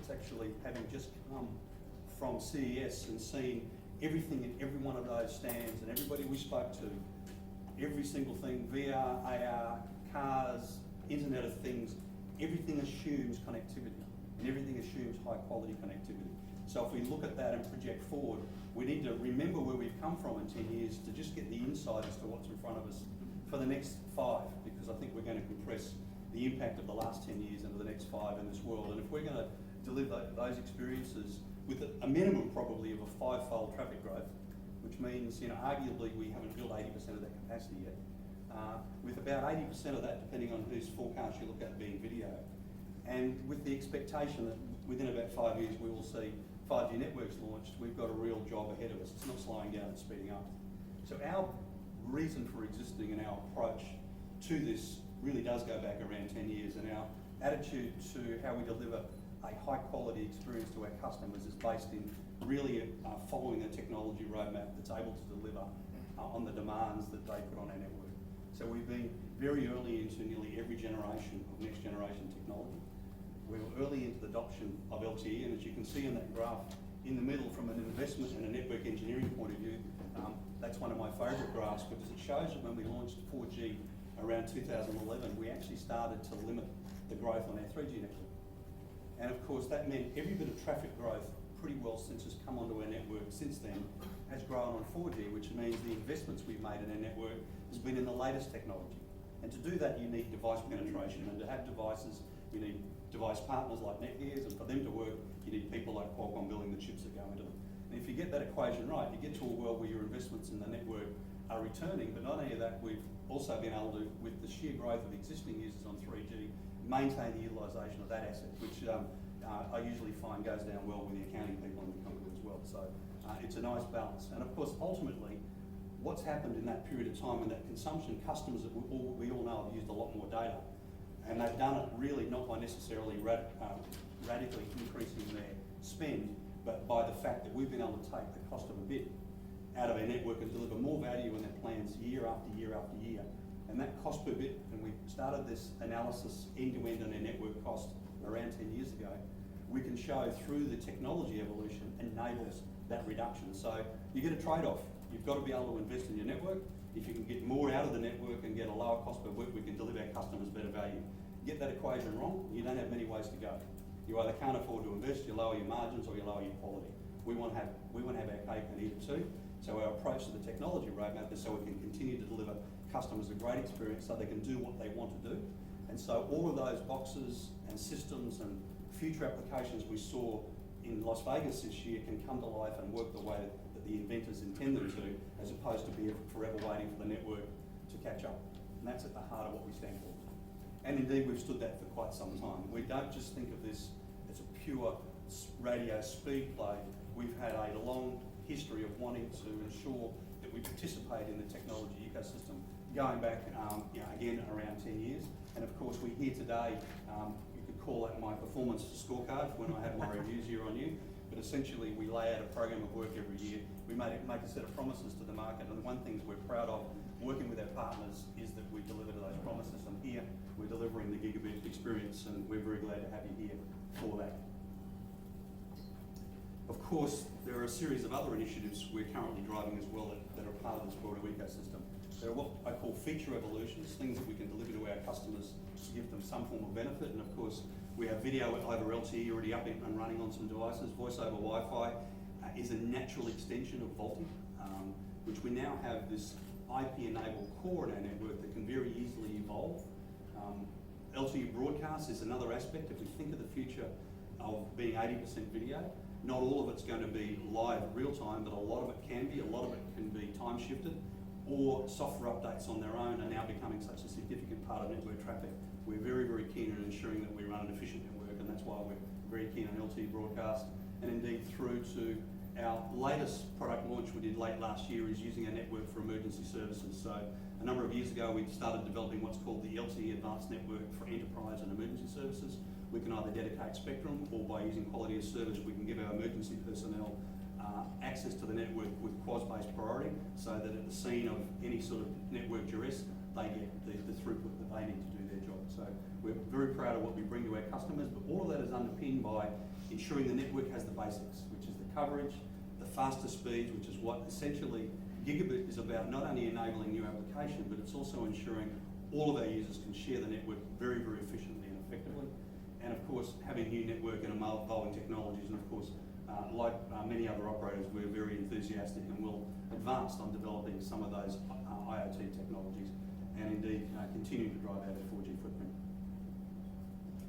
It's actually having just come from CES and seen everything in every one of those stands and everybody we spoke to, every single thing, VR, AR, cars, Internet of Things, everything assumes connectivity and everything assumes high quality connectivity. So if we look at that and project forward, we need to remember where we've come from in 10 years to just get the insight as to what's in front of us for the next 5, because I think we're going to compress the impact of the last 10 years into the next 5 in this world. And if we're going to deliver those experiences with a minimum probably of a 5-fold traffic growth, which means, arguably we haven't built 80% of that capacity yet, with about 80% of that, depending on whose forecast you look at, being video. And with the expectation that within about 5 years we will see 5G networks launched, we've got a real job ahead of us. It's not slowing down, it's speeding up. So our reason for existing and our approach to this really does go back around 10 years, and our attitude to how we deliver a high quality experience to our customers is based in really following a technology roadmap that's able to deliver on the demands that they put on our network. So we've been very early into nearly every generation of next generation technology. We were early into the adoption of LTE, and as you can see in that graph in the middle, from an investment and a network engineering point of view, that's one of my favourite graphs because it shows that when we launched 4G around 2011, we actually started to limit the growth on our 3G network. And of course that meant every bit of traffic growth pretty well since has come onto our network since then has grown on 4G, which means the investments we've made in our network has been in the latest technology. And to do that you need device penetration, and to have devices you need device partners like Netgear, and for them to work you need people like Qualcomm building the chips that go into them. And if you get that equation right, you get to a world where your investments in the network are returning, but not only that, we've also been able to, with the sheer growth of existing users on 3G, maintain the utilisation of that asset, which I usually find goes down well with the accounting people in the company as well. So it's a nice balance. And of course, ultimately, what's happened in that period of time in that consumption, customers that we all know have used a lot more data, and they've done it really not by necessarily radically increasing their spend, but by the fact that we've been able to take the cost of a bit out of our network and deliver more value in their plans year after year after year. And that cost per bit, and we started this analysis end-to-end on our network cost around 10 years ago, we can show through the technology evolution enables that reduction. So you get a trade-off. You've got to be able to invest in your network. If you can get more out of the network and get a lower cost per bit, we can deliver our customers better value. Get that equation wrong, you don't have many ways to go. You either can't afford to invest, you lower your margins, or you lower your quality. We want to have our cake and eat it too. So our approach to the technology roadmap is so we can continue to deliver customers a great experience so they can do what they want to do. And so all of those boxes and systems and future applications we saw in Las Vegas this year can come to life and work the way that the inventors intend them to, as opposed to be forever waiting for the network to catch up. And that's at the heart of what we stand for. And indeed, we've stood that for quite some time. We don't just think of this as a pure radio speed play. We've had a long history of wanting to ensure that we participate in the technology ecosystem, going back again around 10 years. And of course we're here today, you could call that my performance scorecard when I have my reviews year on year, but essentially we lay out a program of work every year. We make a set of promises to the market, and the one thing we're proud of working with our partners is that we deliver to those promises, and here we're delivering the Gigabit experience, and we're very glad to have you here for that. Of course, there are a series of other initiatives we're currently driving as well that are part of this broader ecosystem. There are what I call feature evolutions, things that we can deliver to our customers to give them some form of benefit. And of course, we have video over LTE already up and running on some devices. Voice over Wi-Fi is a natural extension of VoLTE, which we now have this IP-enabled core in our network that can very easily evolve. LTE broadcast is another aspect. If we think of the future of being 80% video, not all of it's going to be live real time, but a lot of it can be. A lot of it can be time shifted, or software updates on their own are now becoming such a significant part of network traffic. We're very, very keen on ensuring that we run an efficient network, and that's why we're very keen on LTE broadcast. And indeed through to our latest product launch we did late last year is using our network for emergency services. So a number of years ago we started developing what's called the LTE Advanced Network for enterprise and emergency services. We can either dedicate spectrum, or by using quality of service we can give our emergency personnel access to the network with QoS-based priority, so that at the scene of any sort of network duress, they get the throughput that they need to do their job. So we're very proud of what we bring to our customers, but all of that is underpinned by ensuring the network has the basics, which is the coverage, the faster speeds, which is what essentially Gigabit is about, not only enabling new application, but it's also ensuring all of our users can share the network very, very efficiently and effectively. And of course, having new network and evolving technologies, and of course, like many other operators, we're very enthusiastic and will advance on developing some of those IoT technologies and indeed continue to drive out our 4G footprint.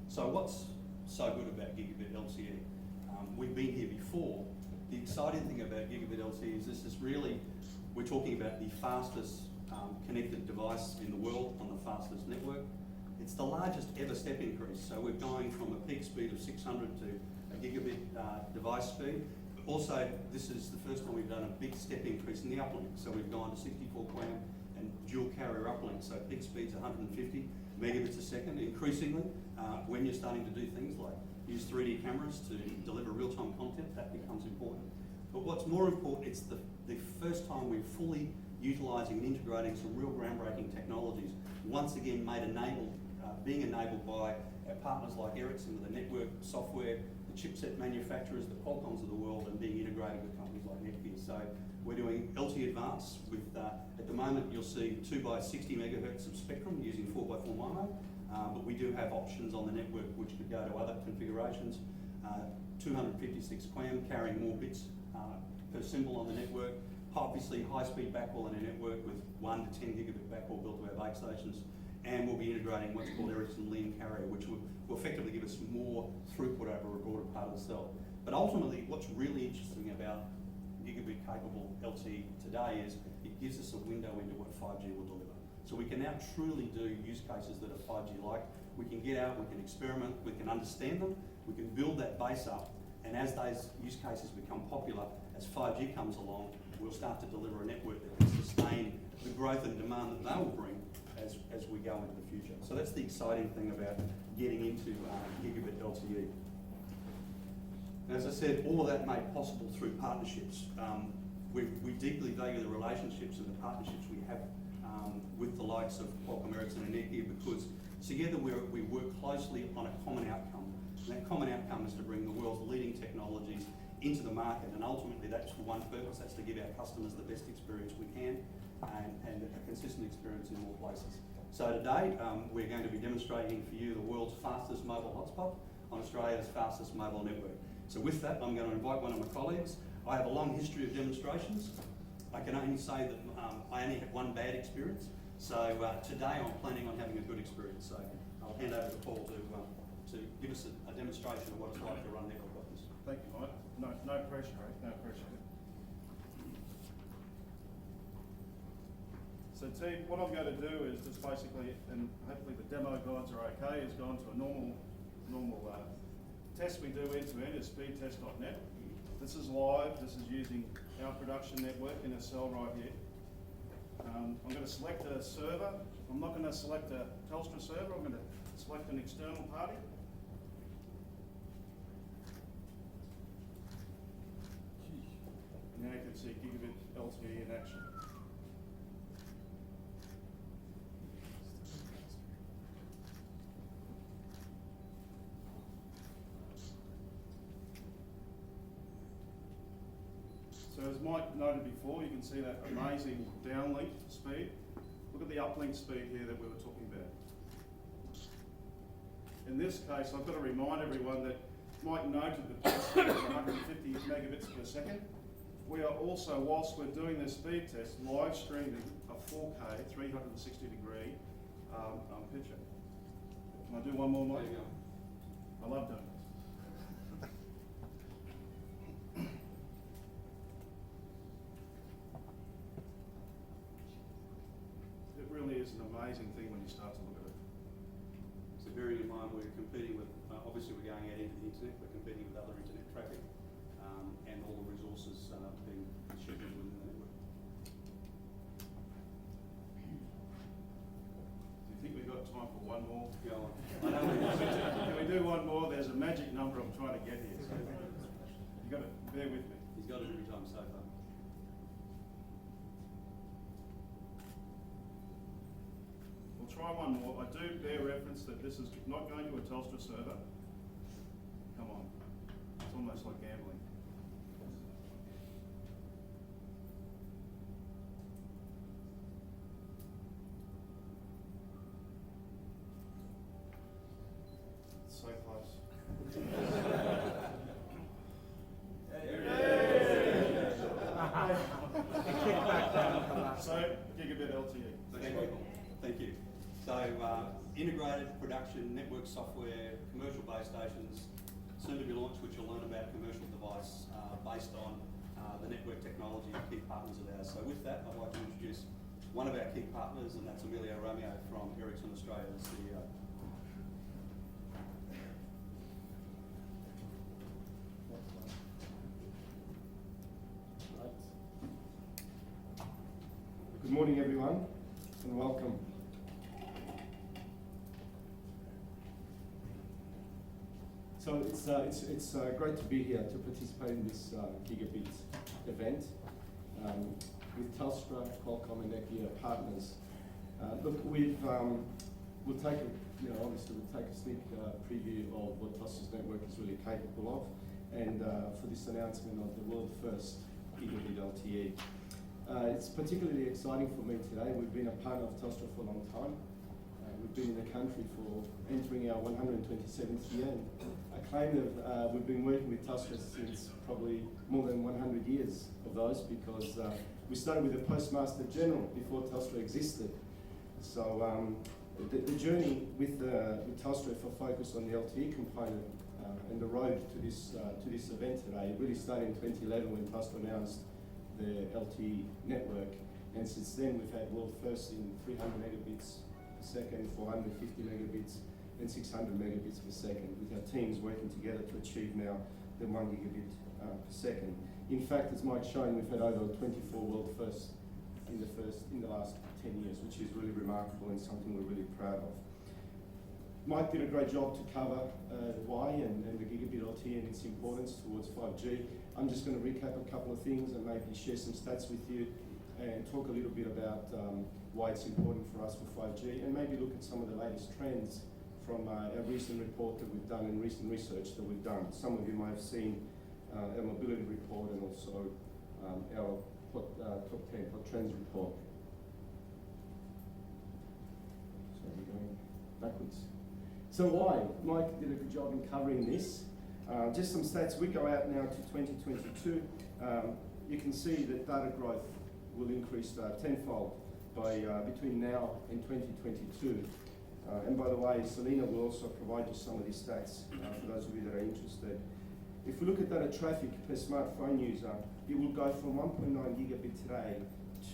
So what's so good about Gigabit LTE? We've been here before. The exciting thing about Gigabit LTE is this is really, we're talking about the fastest connected device in the world on the fastest network. It's the largest ever step increase. So we're going from a peak speed of 600 to a gigabit device speed. Also, this is the first time we've done a big step increase in the uplink. So we've gone to 64 QAM and dual carrier uplink. So peak speed's 150 megabits a second. Increasingly, when you're starting to do things like use 3D cameras to deliver real-time content, that becomes important. But what's more important, it's the first time we're fully utilising and integrating some real groundbreaking technologies, once again being enabled by our partners like Ericsson with the network software, the chipset manufacturers, the Qualcomms of the world, and being integrated with companies like Netgear. So we're doing LTE Advanced with, at the moment you'll see 2 by 60 megahertz of spectrum using 4 by 4 MIMO, but we do have options on the network which could go to other configurations. 256 QAM carrying more bits per symbol on the network. Obviously high-speed backhaul in a network with 1 to 10 gigabit backhaul built to our base stations. And we'll be integrating what's called Ericsson Lean Carrier, which will effectively give us more throughput over a recorded part of the cell. But ultimately, what's really interesting about gigabit capable LTE today is it gives us a window into what 5G will deliver. So we can now truly do use cases that are 5G-like. We can get out, we can experiment, we can understand them, we can build that base up, and as those use cases become popular, as 5G comes along, we'll start to deliver a network that can sustain the growth and demand that they will bring as we go into the future. So that's the exciting thing about getting into Gigabit LTE. As I said, all of that made possible through partnerships. We deeply value the relationships and the partnerships we have with the likes of Qualcomm, Ericsson and Netgear, because together we work closely on a common outcome. And that common outcome is to bring the world's leading technologies into the market, and ultimately that's for one purpose, that's to give our customers the best experience we can and a consistent experience in more places. So today we're going to be demonstrating for you the world's fastest mobile hotspot on Australia's fastest mobile network. So with that, I'm going to invite one of my colleagues. I have a long history of demonstrations. I can only say that I only had one bad experience. So today I'm planning on having a good experience. So I'll hand over to Paul to give us a demonstration of what it's like to run network like this. Thank you, Mike. No pressure, eh? No pressure. So team, what I'm going to do is just basically, and hopefully the demo guides are okay, is go into a normal test we do end-to-end is speedtest.net. This is live, this is using our production network in a cell right here. I'm going to select a server. I'm not going to select a Telstra server, I'm going to select an external party. Now you can see Gigabit LTE in action. So as Mike noted before, you can see that amazing downlink speed. Look at the uplink speed here that we were talking about. In this case, I've got to remind everyone that Mike noted the peak speed of 150 megabits per second. We are also, whilst we're doing this speed test, live streaming a 4K 360-degree picture. Can I do one more, Mike? There you go. I love doing this. It really is an amazing thing when you start to look at it. So bearing in mind we're competing with, obviously we're going out into the internet, we're competing with other internet traffic and all the resources being scheduled within the network. Do you think we've got time for one more? Go on. I know we Can we do one more? There's a magic number I'm trying to get here. So you've got to bear with me. He's got it every time so far. We'll try one more. I do bear reference that this is not going to a Telstra server. Come on. so close. So, Gigabit LTE. Thank you. So, integrated production network software, commercial base stations, soon to be launched, which you'll learn about commercial device based on the network technology of key partners of ours. So with that, I'd like to introduce one of our key partners, and that's Emilio Romeo from Ericsson Australia, the CEO. Good morning, everyone, and welcome. So it's great to be here to participate in this Gigabit event with Telstra, Qualcomm, and Netgear partners. Look, we'll take a sneak preview of what Telstra's network is really capable of, and for this announcement of the world first Gigabit LTE. It's particularly exciting for me today. We've been a partner of Telstra for a long time. We've been in the country for entering our 127th year, and I claim that we've been working with Telstra since probably more than 100 years of those, because we started with the Postmaster General before Telstra existed. So the journey with Telstra for focus on the LTE component and the road to this event today really started in 2011 when Telstra announced the LTE network, and since then we've had world first in 300 megabits per second, 450 megabits, and 600 megabits per second, with our teams working together to achieve now the 1 gigabit per second. In fact, as Mike's shown, we've had over 24 world firsts in the last 10 years, which is really remarkable and something we're really proud of. Mike did a great job to cover why and the Gigabit LTE and its importance towards 5G. I'm just going to recap a couple of things and maybe share some stats with you and talk a little bit about why it's important for us for 5G, and maybe look at some of the latest trends from a recent report that we've done and recent research that we've done. Some of you might have seen our mobility report and also our top 10 hot trends report. So we're going backwards. So why? Mike did a good job in covering this. Just some stats. We go out now to 2022. You can see that data growth will increase tenfold by between now and 2022. And by the way, Selena will also provide you some of these stats for those of you that are interested. If we look at data traffic per smartphone user, it will go from 1.9 gigabit today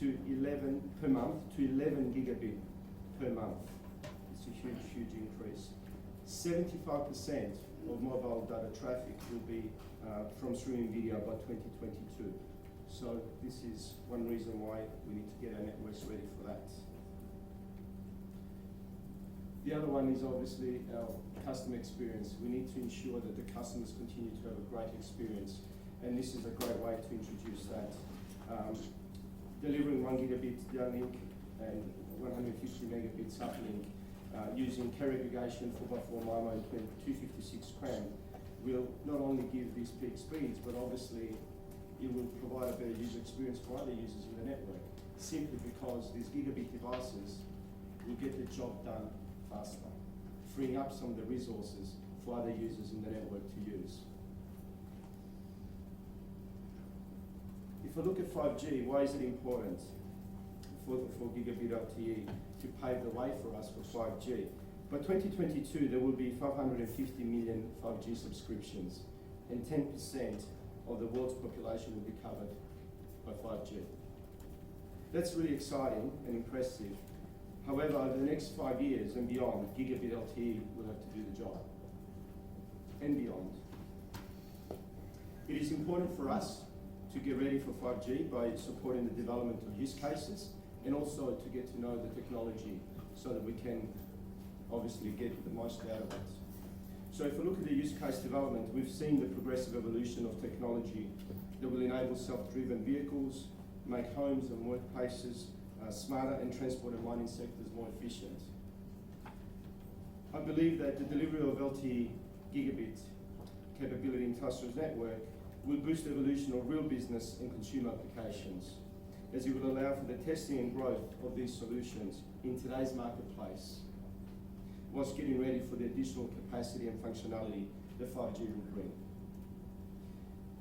to 11 per month to 11 gigabit per month. It's a huge, huge increase. 75% of mobile data traffic will be from streaming video by 2022. So this is one reason why we need to get our networks ready for that. The other one is obviously our customer experience. We need to ensure that the customers continue to have a great experience, and this is a great way to introduce that. Delivering 1 gigabit downlink and 150 megabits uplink using carrier aggregation 4x4 MIMO and 256 cram will not only give these peak speeds, but obviously it will provide a better user experience for other users in the network, simply because these gigabit devices will get the job done faster, freeing up some of the resources for other users in the network to use. If I look at 5G, why is it important for Gigabit LTE to pave the way for us for 5G? By 2022, there will be 550 million 5G subscriptions, and 10% of the world's population will be covered by 5G. That's really exciting and impressive. However, over the next 5 years and beyond, Gigabit LTE will have to do the job, and beyond. It is important for us to get ready for 5G by supporting the development of use cases, and also to get to know the technology so that we can obviously get the most out of it. So if we look at the use case development, we've seen the progressive evolution of technology that will enable self-driven vehicles, make homes and workplaces smarter, and transport and mining sectors more efficient. I believe that the delivery of LTE gigabit capability in Telstra's network will boost the evolution of real business and consumer applications, as it will allow for the testing and growth of these solutions in today's marketplace. whilst getting ready for the additional capacity and functionality that 5G will bring.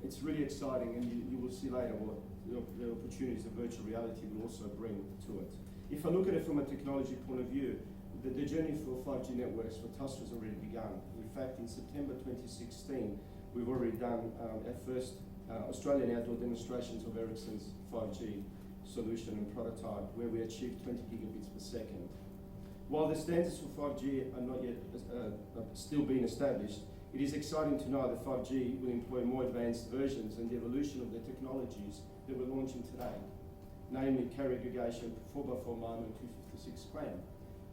It's really exciting, and you will see later what the opportunities of virtual reality will also bring to it. If I look at it from a technology point of view, the journey for 5G networks for Telstra has already begun. In fact, in September 2016, we've already done our first Australian outdoor demonstrations of Ericsson's 5G solution and prototype, where we achieved 20 gigabits per second. While the standards for 5G are not yet still being established, it is exciting to know that 5G will employ more advanced versions and the evolution of the technologies that we're launching today, namely carrier aggregation, 4x4 MIMO and 256 QAM,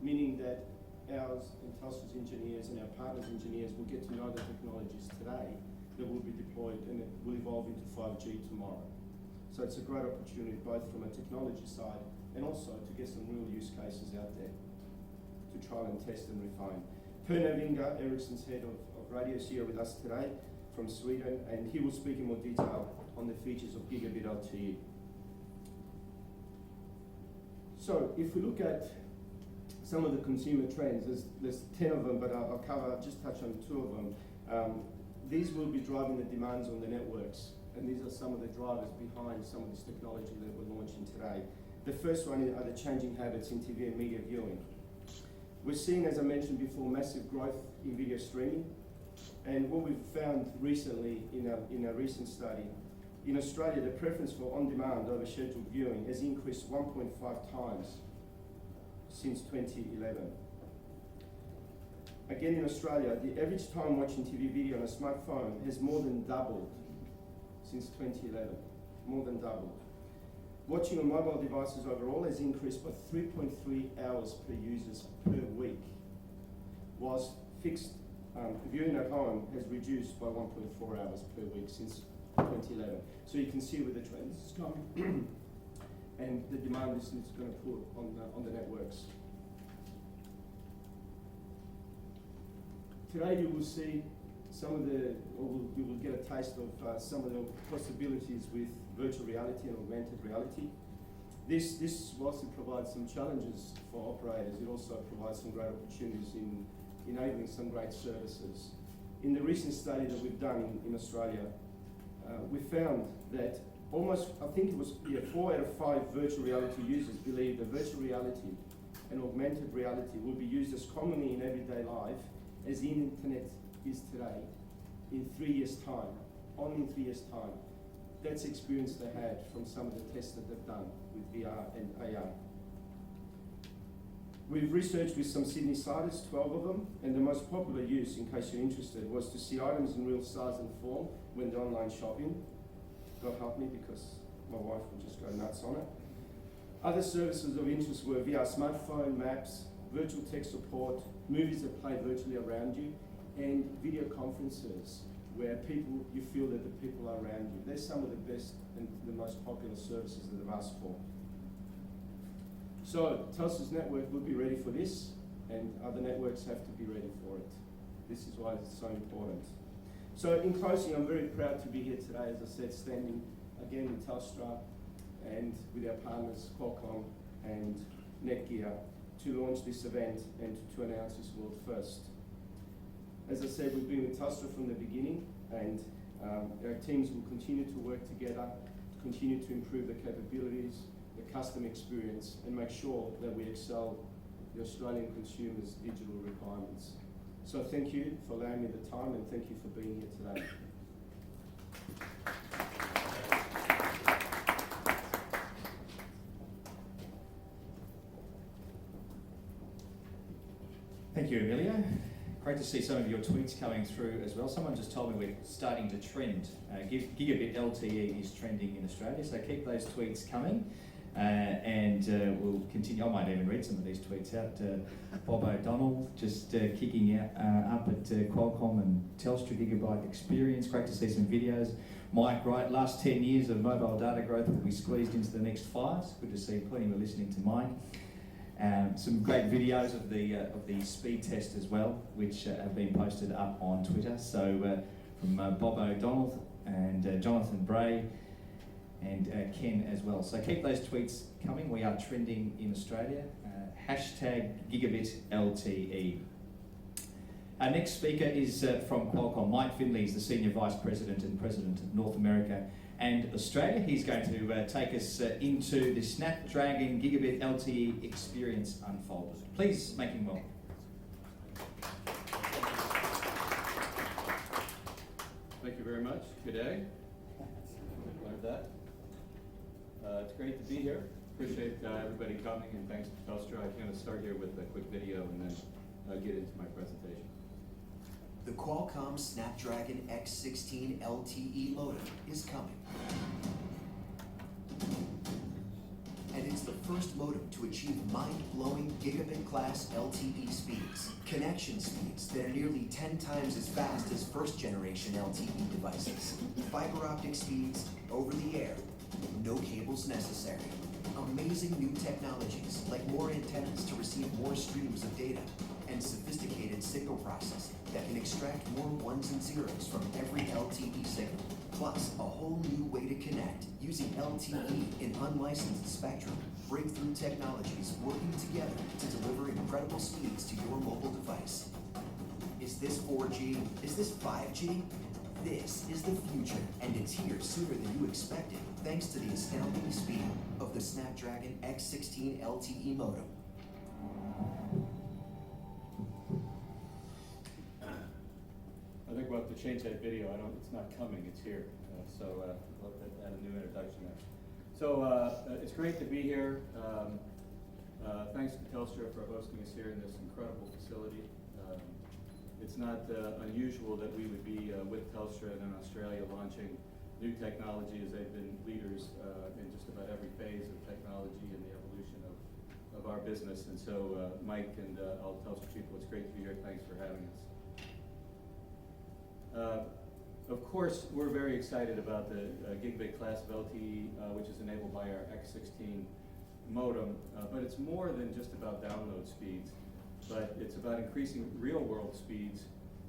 meaning that ours and Telstra's engineers and our partners' engineers will get to know the technologies today that will be deployed and it will evolve into 5G tomorrow. So it's a great opportunity both from a technology side and also to get some real use cases out there to trial and test and refine. Pernod Inga, Ericsson's head of radio, is here with us today from Sweden, and he will speak in more detail on the features of Gigabit LTE. So if we look at some of the consumer trends, there's 10 of them, but I'll just touch on 2 of them. These will be driving the demands on the networks, and these are some of the drivers behind some of this technology that we're launching today. The first one are the changing habits in TV and media viewing. We're seeing, as I mentioned before, massive growth in video streaming, and what we've found recently in a recent study, in Australia, the preference for on-demand over scheduled viewing has increased 1.5 times since 2011. Again, in Australia, the average time watching TV video on a smartphone has more than doubled since 2011, more than doubled. Watching on mobile devices overall has increased by 3.3 hours per user per week, whilst fixed viewing at home has reduced by 1.4 hours per week since 2011. So you can see where the trend is going and the demand this is going to put on the networks. Today you will see some of the, or you will get a taste of some of the possibilities with virtual reality and augmented reality. This, whilst it provides some challenges for operators, it also provides some great opportunities in enabling some great services. In the recent study that we've done in Australia, we found that almost, I think it was 4 out of 5 virtual reality users believe that virtual reality and augmented reality will be used as commonly in everyday life as the internet is today in 3 years' time, only in 3 years' time. That's the experience they had from some of the tests that they've done with VR and AR. We've researched with some Sydney siders, 12 of them, and the most popular use, in case you're interested, was to see items in real size and form when they're online shopping. God help me, because my wife would just go nuts on it. Other services of interest were VR smartphone, maps, virtual tech support, movies that play virtually around you, and video conferences where you feel that the people are around you. They're some of the best and the most popular services that they've asked for. So Telstra's network will be ready for this, and other networks have to be ready for it. This is why it's so important. So in closing, I'm very proud to be here today, as I said, standing again with Telstra and with our partners Qualcomm and Netgear to launch this event and to announce this world first. As I said, we've been with Telstra from the beginning, and our teams will continue to work together, to continue to improve the capabilities, the customer experience, and make sure that we excel the Australian consumers' digital requirements. So thank you for allowing me the time, and thank you for being here today. Thank you, Emilio. Great to see some of your tweets coming through as well. Someone just told me we're starting to trend. Gigabit LTE is trending in Australia, so keep those tweets coming. And we'll continue. I might even read some of these tweets out. Bob O'Donnell just kicking up at Qualcomm and Telstra Gigabyte Experience. Great to see some videos. Mike Wright, last 10 years of mobile data growth will be squeezed into the next 5. It's good to see plenty were listening to Mike. Some great videos of the speed test as well, which have been posted up on Twitter. So from Bob O'Donnell and Jonathan Bray and Ken as well. So keep those tweets coming. We are trending in Australia. Hashtag Gigabit LTE. Our next speaker is from Qualcomm. Mike Finley is the Senior Vice President and President of North America and Australia. He's going to take us into the Snapdragon Gigabit LTE experience unfolded. Please make him welcome. Thank you very much. Good day. Learned that. It's great to be here. Appreciate everybody coming, and thanks to Telstra. I'm going to start here with a quick video and then get into my presentation. The Qualcomm Snapdragon X16 LTE modem is coming. And it's the first modem to achieve mind-blowing gigabit-class LTE speeds. Connection speeds that are nearly 10 times as fast as first-generation LTE devices. Fiber optic speeds over the air. No cables necessary. Amazing new technologies like more antennas to receive more streams of data and sophisticated signal processing that can extract more ones and zeros from every LTE signal. Plus, a whole new way to connect using LTE in unlicensed spectrum. Breakthrough technologies working together to deliver incredible speeds to your mobile device. Is this 4G? Is this 5G? This is the future, and it's here sooner than you expected, thanks to the astounding speed of the Snapdragon X16 LTE modem. I think we'll have to change that video. It's not coming, it's here. We'll have to add a new introduction there. So it's great to be here. Thanks to Telstra for hosting us here in this incredible facility. It's not unusual that we would be with Telstra and in Australia launching new technology, as they've been leaders in just about every phase of technology and the evolution of our business. And so Mike and all Telstra people, it's great to be here. Thanks for having us. Of course, we're very excited about the gigabit class of LTE, which is enabled by our X16 modem, but it's more than just about download speeds, but it's about increasing real-world speeds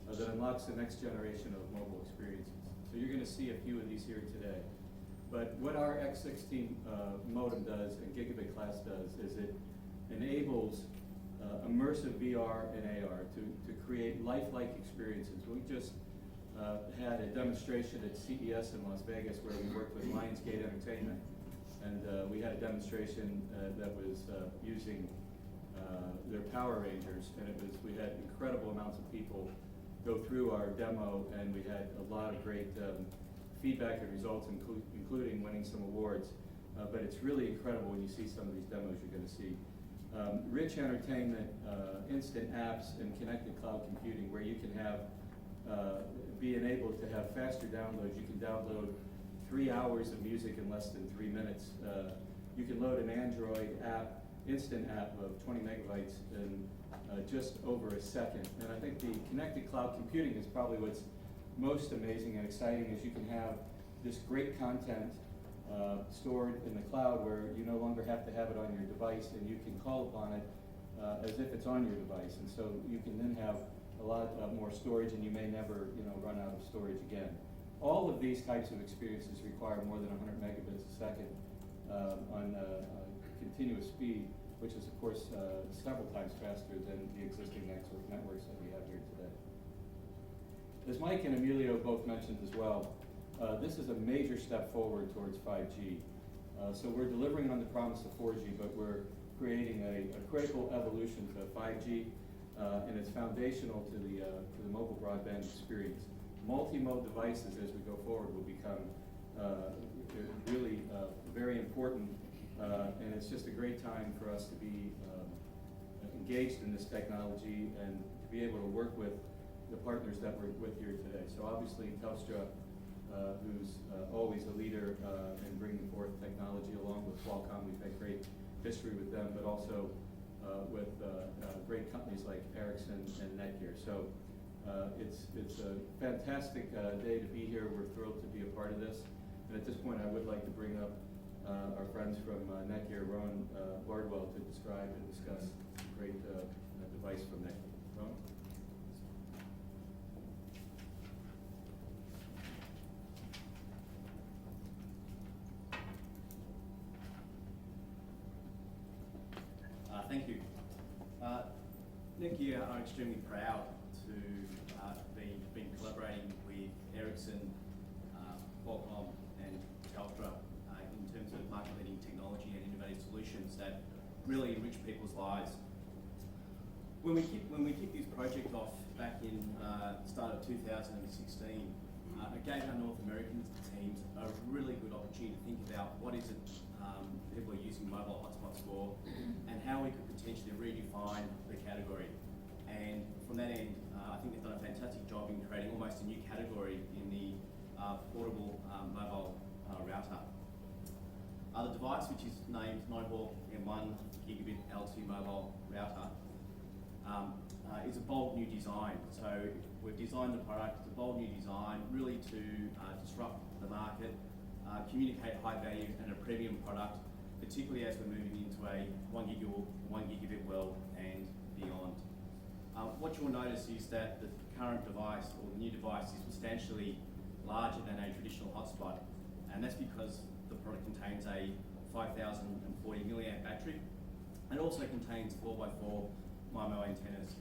that unlocks the next generation of mobile experiences. So you're going to see a few of these here today. But what our X16 modem does and gigabit class does is it enables immersive VR and AR to create lifelike experiences. We just had a demonstration at CES in Las Vegas where we worked with Lionsgate Entertainment, and we had a demonstration that was using their Power Rangers, and we had incredible amounts of people go through our demo, and we had a lot of great feedback and results, including winning some awards. But it's really incredible when you see some of these demos you're going to see. Rich entertainment, instant apps, and connected cloud computing, where you can have be enabled to have faster downloads. You can download 3 hours of music in less than 3 minutes. You can load an Android app, instant app of 20 megabytes in just over a second. And I think the connected cloud computing is probably what's most amazing and exciting, is you can have this great content stored in the cloud where you no longer have to have it on your device, and you can call upon it as if it's on your device. And so you can then have a lot more storage, and you may never run out of storage again. All of these types of experiences require more than 100 megabits a second on continuous speed, which is of course several times faster than the existing networks that we have here today. As Mike and Emilio both mentioned as well, this is a major step forward towards 5G. So we're delivering on the promise of 4G, but we're creating a critical evolution to 5G, and it's foundational to the mobile broadband experience. Multi-mode devices as we go forward will become really very important, and it's just a great time for us to be engaged in this technology and to be able to work with the partners that we're with here today. So obviously Telstra, who's always a leader in bringing forth technology, along with Qualcomm. We've had great history with them, but also with great companies like Ericsson and Netgear. So it's a fantastic day to be here. We're thrilled to be a part of this. And at this point, I would like to bring up our friends from Netgear, Rowan Bardwell, to describe and discuss the great device from Netgear. Rowan? Thank you. Netgear are extremely proud to When we kicked this project off back in start of 2016, it gave our North American teams a really good opportunity to think about what is it people are using mobile hotspots for, and how we could potentially redefine the category. And from that end, I think they've done a fantastic job in creating almost a new category in the portable mobile router. The device, which is named Nighthawk M1 Gigabit LTE mobile router, is a bold new design. So we've designed the product, it's a bold new design, really to disrupt the market, communicate high value and a premium product, particularly as we're moving into a 1 gigabit world and beyond. What you'll notice is that the current device, or the new device, is substantially larger than a traditional hotspot, and that's because the product contains a 5040 milliamp battery, and also contains 4x4 MIMO antennas.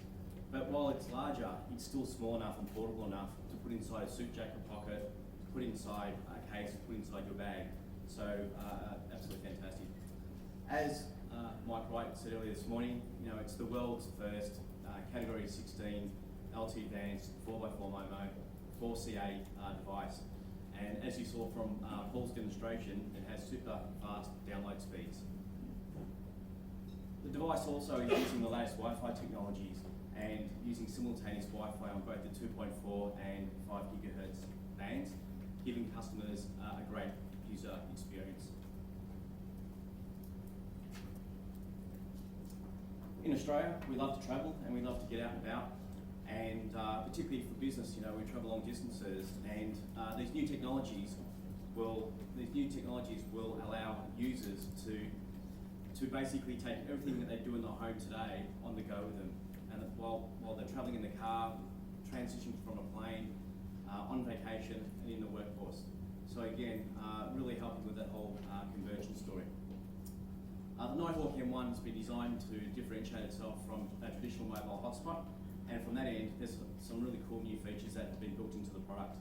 But while it's larger, it's still small enough and portable enough to put inside a suit jacket pocket, put inside a case, put inside your bag. So absolutely fantastic. As Mike Wright said earlier this morning, it's the world's first Category 16 LTE advanced 4x4 MIMO 4CA device. And as you saw from Paul's demonstration, it has super fast download speeds. The device also is using the latest Wi-Fi technologies and using simultaneous Wi-Fi on both the 2.4 and 5 gigahertz bands, giving customers a great user experience. In Australia, we love to travel and we love to get out and about, and particularly for business, we travel long distances, and these new technologies will allow users to basically take everything that they do in the home today on the go with them, and while they're traveling in the car, transitioning from a plane, on vacation, and in the workforce. So again, really helping with that whole conversion story. The Nighthawk M1 has been designed to differentiate itself from a traditional mobile hotspot, and from that end, there's some really cool new features that have been built into the product.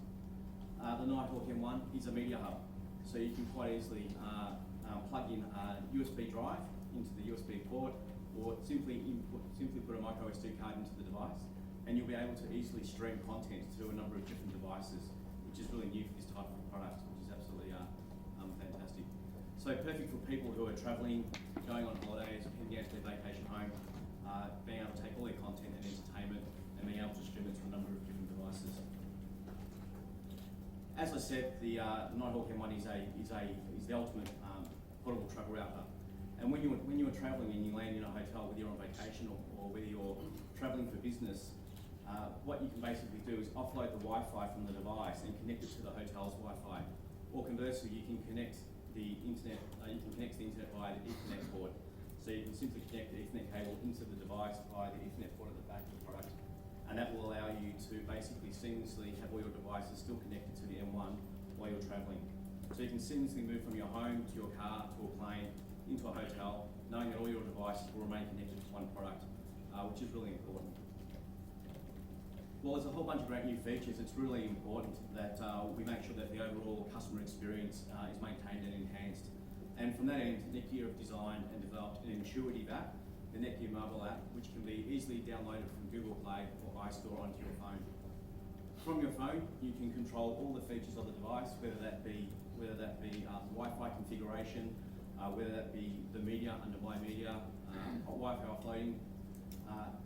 The Nighthawk M1 is a media hub, so you can quite easily plug in a USB drive into the USB port, or simply put a micro SD card into the device, and you'll be able to easily stream content to a number of different devices, which is really new for this type of product, which is absolutely fantastic. So perfect for people who are travelling, going on holidays, heading out to their vacation home, being able to take all their content and entertainment and being able to stream it to a number of different devices. As I said, the Nighthawk M1 is the ultimate portable travel router. And when you're travelling and you land in a hotel, whether you're on vacation or whether you're travelling for business, what you can basically do is offload the Wi-Fi from the device and connect it to the hotel's Wi-Fi. Or conversely, you can connect the internet. You can connect the internet via the Ethernet port. So you can simply connect the Ethernet cable into the device via the Ethernet port at the back of the product, and that will allow you to basically seamlessly have all your devices still connected to the M1 while you're travelling. So you can seamlessly move from your home to your car to a plane into a hotel, knowing that all your devices will remain connected to one product, which is really important. Well, there's a whole bunch of great new features. It's really important that we make sure that the overall customer experience is maintained and enhanced. And from that end, Netgear have designed and developed an intuitive app, the Netgear mobile app, which can be easily downloaded from Google Play or iStore onto your phone. From your phone, you can control all the features of the device, whether that be Wi-Fi configuration, whether that be the media under My Media, Wi-Fi offloading,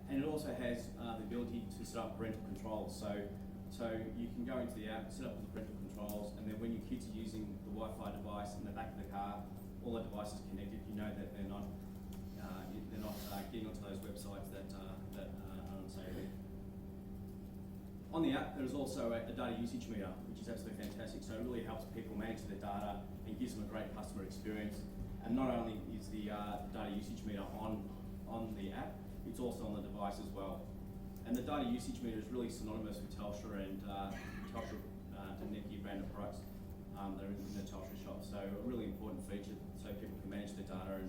and it also has the ability to set up parental controls. So you can go into the app, set up all the parental controls, and then when your kids are using the Wi-Fi device in the back of the car, all the devices connected, you know that they're not getting onto those websites that are unsavory. On the app, there's also a data usage meter, which is absolutely fantastic. So it really helps people manage their data and gives them a great customer experience. And not only is the data usage meter on the app, it's also on the device as well. And the data usage meter is really synonymous with Telstra and Netgear branded products that are in the Telstra shop. So a really important feature so people can manage their data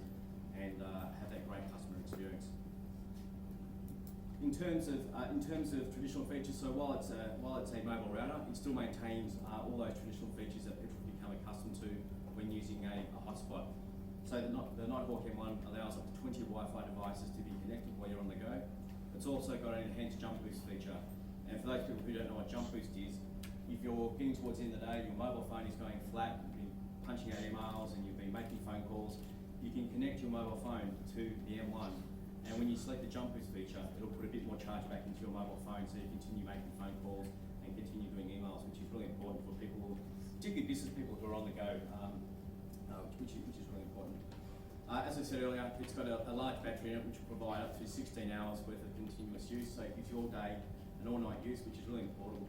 and have that great customer experience. In terms of traditional features, so while it's a mobile router, it still maintains all those traditional features that people become accustomed to when using a hotspot. So the Nighthawk M1 allows up to 20 Wi-Fi devices to be connected while you're on the go. It's It's also got an enhanced jump boost feature. And for those people who don't know what jump boost is, if you're getting towards the end of the day, your mobile phone is going flat, you've been punching out emails and you've been making phone calls, you can connect your mobile phone to the M1, and when you select the jump boost feature, it'll put a bit more charge back into your mobile phone so you continue making phone calls and continue doing emails, which is really important for people, particularly business people who are on the go, which is really important. As I said earlier, it's got a large battery in it which will provide up to 16 hours worth of continuous use, so it gives you all day and all night use, which is really important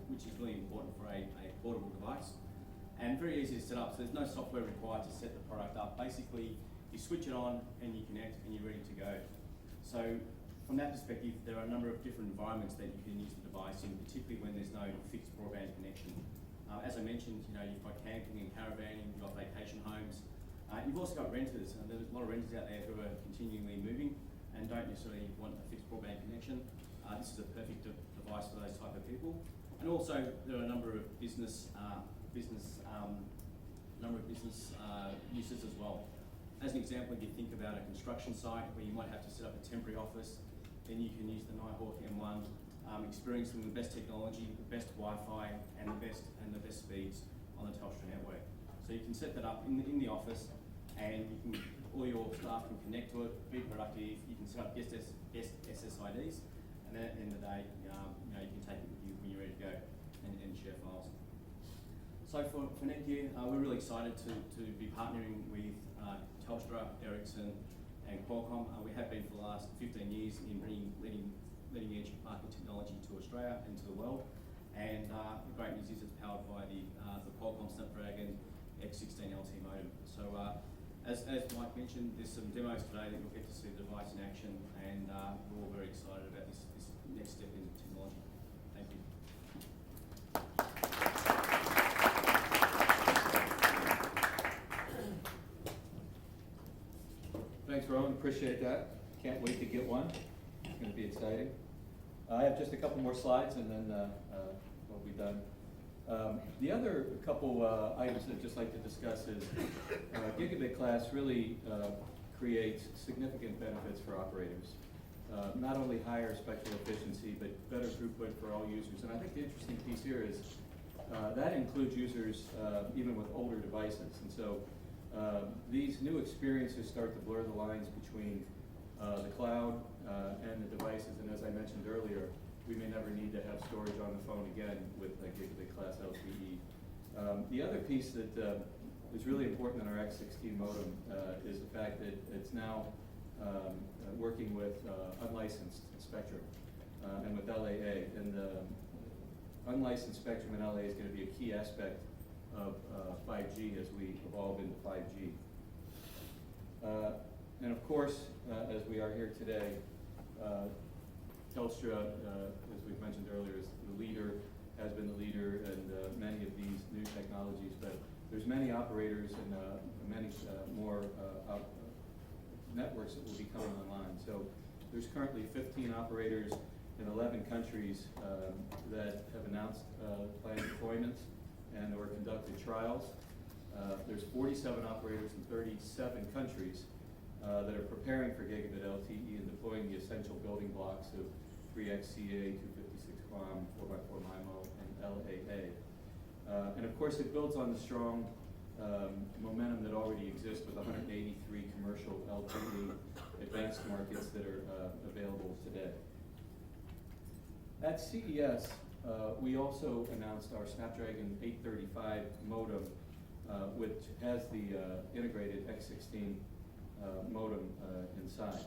for a portable device. And very easy to set up, so there's no software required to set the product up. Basically, you switch it on and you connect and you're ready to go. So from that perspective, there are a number of different environments that you can use the device in, particularly when there's no fixed broadband connection. As I mentioned, you've got camping and caravanning, you've got vacation homes. You've also got renters, and there's a lot of renters out there who are continually moving and don't necessarily want a fixed broadband connection. This is a perfect device for those type of people. And also, there are a number of business uses as well. As an example, if you think about a construction site where you might have to set up a temporary office, then you can use the Nighthawk M1, experiencing the best technology, the best Wi-Fi, and the best speeds on the Telstra network. So you can set that up in the office, and all your staff can connect to it, be productive. You can set up guest SSIDs, and then at the end of the day, you can take it with you when you're ready to go and share files. So for Netgear, we're really excited to be partnering with Telstra, Ericsson, and Qualcomm. We have been for the last 15 years in bringing leading edge market technology to Australia and to the world. And the great news is it's powered by the Qualcomm Snapdragon X16 LTE modem. So as Mike mentioned, there's some demos today that you'll get to see the device in action, and we're all very excited about this next step in technology. Thank you. Thanks, Rowan. Appreciate that. Can't wait to get one. It's going to be exciting. I have just a couple more slides, and then we'll be done. The other couple items I'd just like to discuss is Gigabit class really creates significant benefits for operators. Not only higher spectral efficiency, but better throughput for all users. And I think the interesting piece here is that includes users even with older devices. And so these new experiences start to blur the lines between the cloud and the devices. And as I mentioned earlier, we may never need to have storage on the phone again with Gigabit class LTE. The other piece that is really important in our X16 modem is the fact that it's now working with unlicensed spectrum and with LAA. And unlicensed spectrum in LAA is going to be a key aspect of 5G as we evolve into 5G. And of course, as we are here today, Telstra, as we've mentioned earlier, is the leader, has been the leader in many of these new technologies, but there's many operators and many more networks that will be coming online. So there's currently 15 operators in 11 countries that have announced planned deployments and or conducted trials. There's 47 operators in 37 countries that are preparing for Gigabit LTE and deploying the essential building blocks of 3xCA, 256 QAM, 4x4 MIMO, and LAA. And of course, it builds on the strong momentum that already exists with 183 commercial LTE advanced markets that are available today. At CES, we also announced our Snapdragon 835 modem, which has the integrated X16 modem inside.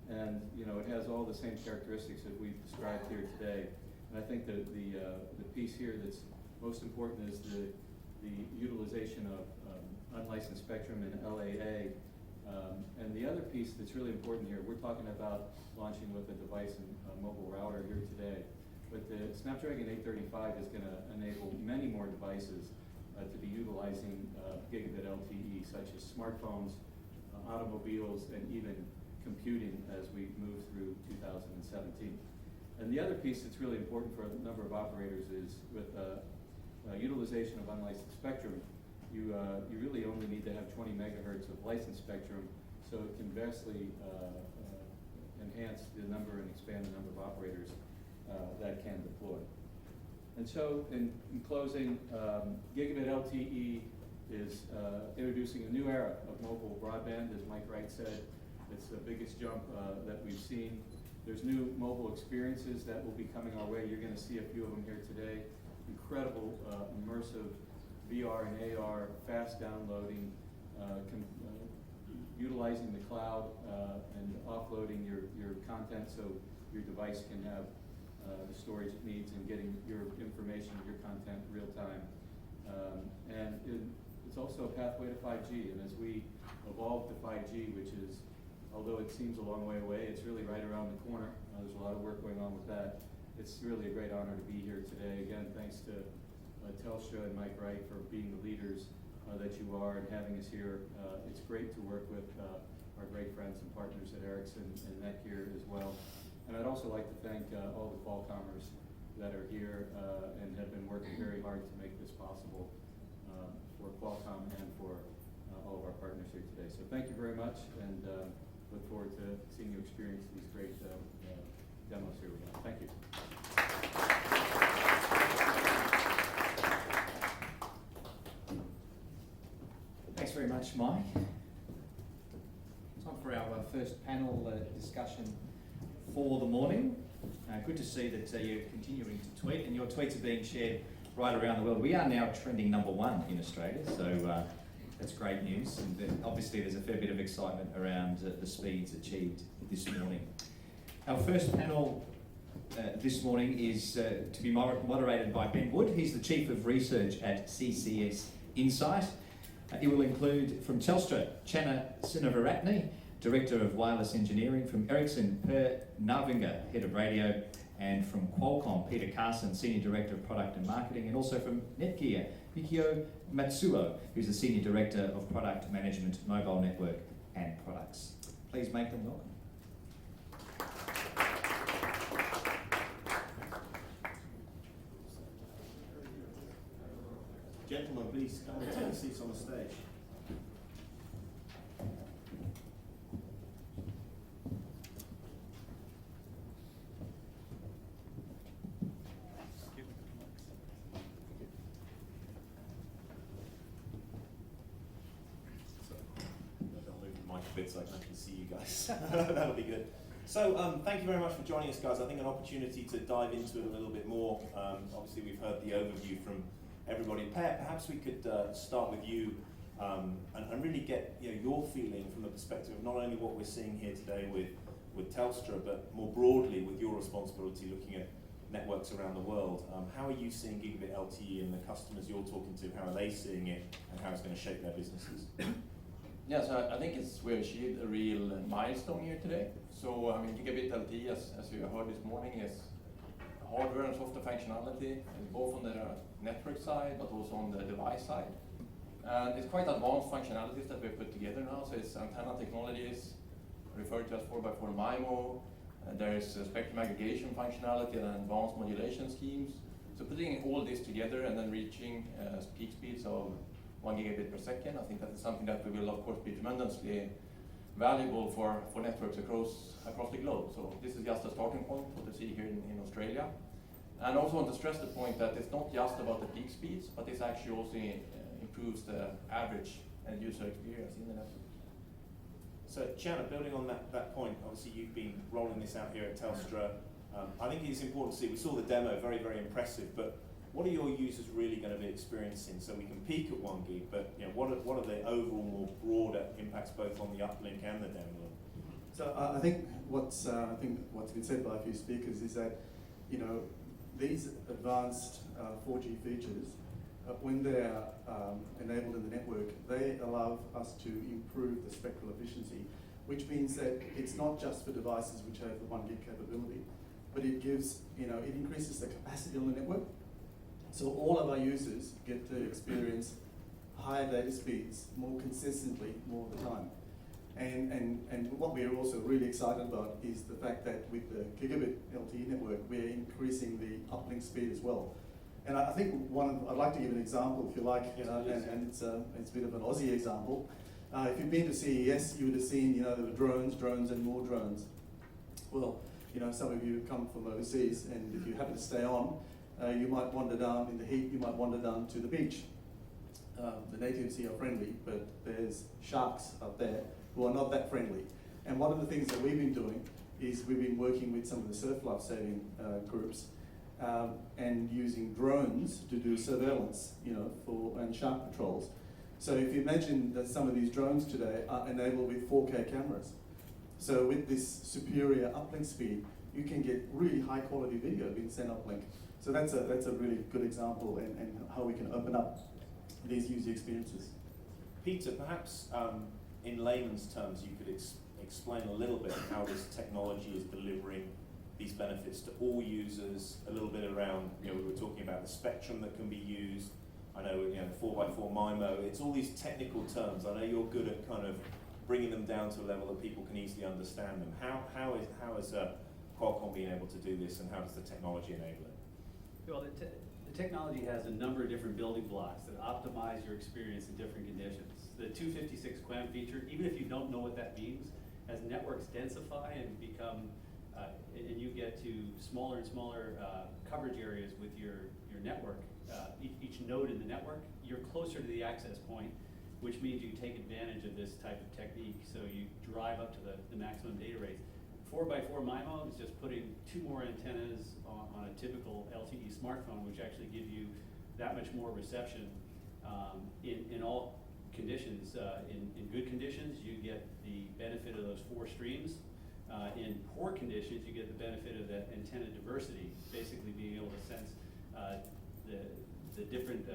And it has all the same characteristics that we've described here today. And I think that the piece here that's most important is the utilization of unlicensed spectrum in LAA. And the other piece that's really important here, we're talking about launching with a device and a mobile router here today. But the Snapdragon 835 is going to enable many more devices to be utilizing Gigabit LTE, such as smartphones, automobiles, and even computing as we move through 2017. And the other piece that's really important for a number of operators is with utilization of unlicensed spectrum, you really only need to have 20 megahertz of licensed spectrum, so it can vastly enhance the number and expand the number of operators that can deploy. And so, in closing, Gigabit LTE is introducing a new era of mobile broadband, as Mike Wright said. It's the biggest jump that we've seen. There's new mobile experiences that will be coming our way. You're going to see a few of them here today. Incredible, immersive VR and AR, fast downloading, utilizing the cloud and offloading your content so your device can have the storage it needs and getting your information, your content real time. It's also a pathway to 5G, and as we evolve to 5G, which is, although it seems a long way away, it's really right around the corner. There's a lot of work going on with that. It's really a great honor to be here today. Again, thanks to Telstra and Mike Wright for being the leaders that you are and having us here. It's great to work with our great friends and partners at Ericsson and Netgear as well. And I'd also like to thank all the Qualcommers that are here and have been working very hard to make this possible for Qualcomm and for all of our partners here today. So thank you very much, and look forward to seeing you experience these great demos here we have. Thank you. Thanks very much, Mike. Time for our first panel discussion For the morning, good to see that you're continuing to tweet, and your tweets are being shared right around the world. We are now trending #1 in Australia, so that's great news. And obviously there's a fair bit of excitement around the speeds achieved this morning. Our first panel this morning is to be moderated by Ben Wood. He's the Chief of Research at CCS Insight. It will include from Telstra, Channa Srinivaratne, Director of Wireless Engineering, from Ericsson, Per Narvinga, Head of Radio, and from Qualcomm, Peter Carson, Senior Director of Product and Marketing, and also from Netgear, Mikio Matsuo, who's the Senior Director of Product Management, Mobile Network and Products. Please make them welcome. Gentlemen, please come and take seats on the stage. I'll move the mic a bit so I can see you guys. That'll be good. So thank you very much for joining us, guys. I think an opportunity to dive into it a little bit more. Obviously, we've heard the overview from everybody. Perhaps we could start with you and really get your feeling from the perspective of not only what we're seeing here today with Telstra, but more broadly with your responsibility looking at networks around the world. How are you seeing Gigabit LTE and the customers you're talking to? How are they seeing it, and how it's going to shape their businesses? Yeah, so I think we achieved a real milestone here today. So I mean, Gigabit LTE, as you heard this morning, is hardware and software functionality, both on the network side, but also on the device side. And it's quite advanced functionalities that we've put together now. So it's antenna technologies, referred to as 4x4 MIMO. There is spectrum aggregation functionality and advanced modulation schemes. So putting all this together and then reaching peak speeds of 1 gigabit per second, I think that is something that will of course be tremendously valuable for networks across the globe. So this is just a starting point, what we see here in Australia. And I also want to stress the point that it's not just about the peak speeds, but this actually also improves the average end user experience in the network. So, Channa, building on that point, obviously you've been rolling this out here at Telstra. I think it's important to see, we saw the demo, very, very impressive, but what are your users really going to be experiencing? So we can peak at 1 gig, but what are the overall more broader impacts both on the uplink and the downlink? So I think what's been said by a few speakers is that these advanced 4G features, when they're enabled in the network, they allow us to improve the spectral efficiency, which means that it's not just for devices which have the 1 gig capability, but it gives, it increases the capacity on the network. So all of our users get to experience higher data speeds more consistently, more of the time. And what we're also really excited about is the fact that with the Gigabit LTE network, we're increasing the uplink speed as well. And I think I'd like to give an example, if you like, and it's a bit of an Aussie example. If you've been to CES, you would have seen, there were drones and more drones. Well, you know, some of you come from overseas, and if you happen to stay on, you might wander down in the heat, you might wander down to the beach. The natives here are friendly, but there's sharks up there who are not that friendly. And one of the things that we've been doing is we've been working with some of the surf life saving groups and using drones to do surveillance, you know, and shark patrols. So if you imagine that some of these drones today are enabled with 4K cameras. So with this superior uplink speed, you can get really high quality video being sent uplink. So that's a really good example and how we can open up these user experiences. Peter, perhaps in layman's terms, you could explain a little bit how this technology is delivering these benefits to all users, a little bit around, you know, we were talking about the spectrum that can be used. I know, you know, 4x4 MIMO, it's all these technical terms. I know you're good at kind of bringing them down to a level that people can easily understand them. How is Qualcomm being able to do this, and how does the technology enable it? Well, the technology has a number of different building blocks that optimize your experience in different conditions. The 256 QAM feature, even if you don't know what that means, as networks densify and become, and you get to smaller and smaller coverage areas with your network, each node in the network, you're closer to the access point, which means you take advantage of this type of technique, so you drive up to the maximum data rates. 4x4 MIMO is just putting 2 more antennas on a typical LTE smartphone, which actually give you that much more reception in all conditions. In good conditions, you get the benefit of those 4 streams. In poor conditions, you get the benefit of that antenna diversity, basically being able to sense the different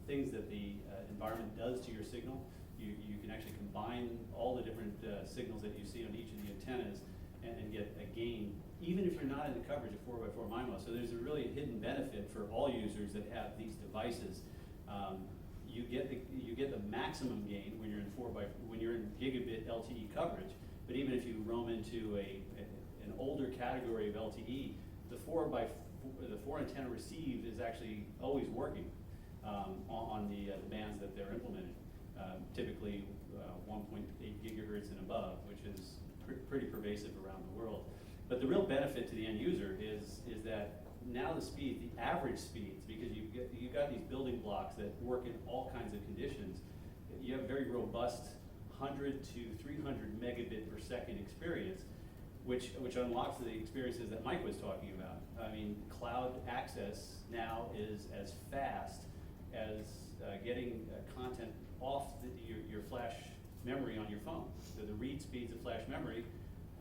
things that the environment does to your signal. You can actually combine all the different signals that you see on each of the antennas and get a gain, even if you're not in the coverage of 4x4 MIMO. So there's a really hidden benefit for all users that have these devices. You get the maximum gain when you're in Gigabit LTE coverage. But even if you roam into an older category of LTE, the 4 antenna receive is actually always working on the bands that they're implemented. Typically 1.8 gigahertz and above, which is pretty pervasive around the world. But the real benefit to the end user is that now the average speeds, because you've got these building blocks that work in all kinds of conditions. You have a very robust 100 to 300 megabit per second experience, which unlocks the experiences that Mike was talking about. I mean, cloud access now is as fast as getting content off your flash memory on your phone. So the read speeds of flash memory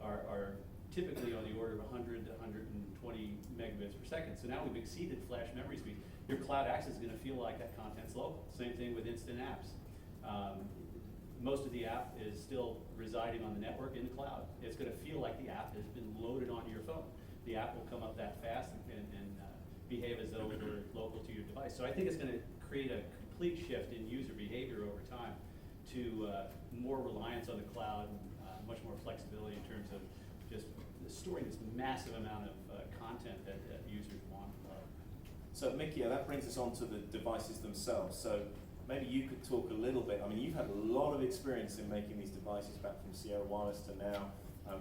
are typically on the order of 100 to 120 megabits per second. So now we've exceeded flash memory speed. Your cloud access is going to feel like that content's local. Same thing with instant apps. Most of the app is still residing on the network in the cloud. It's going to feel like the app has been loaded onto your phone. The app will come up that fast and behave as though it were local to your device. So I think it's going to create a complete shift in user behavior over time to more reliance on the cloud and much more flexibility in terms of just storing this massive amount of content that users want. So Mickey, that brings us on to the devices themselves. So maybe you could talk a little bit. I mean, you've had a lot of experience in making these devices back from Sierra Wireless to now.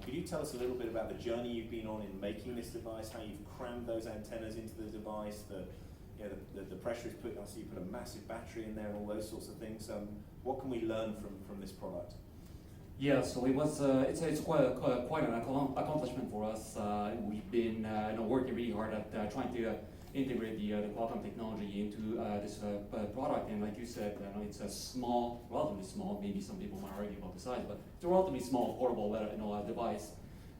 Could you tell us a little bit about the journey you've been on in making this device, how you've crammed those antennas into the device, the pressure is put, I see you put a massive battery in there and all those sorts of things. What can we learn from this product? Yeah, so it was it's quite an accomplishment for us. We've been working really hard at trying to integrate the Qualcomm technology into this product, and like you said, it's a small, relatively small. Maybe some people might argue about the size, but it's a relatively small portable device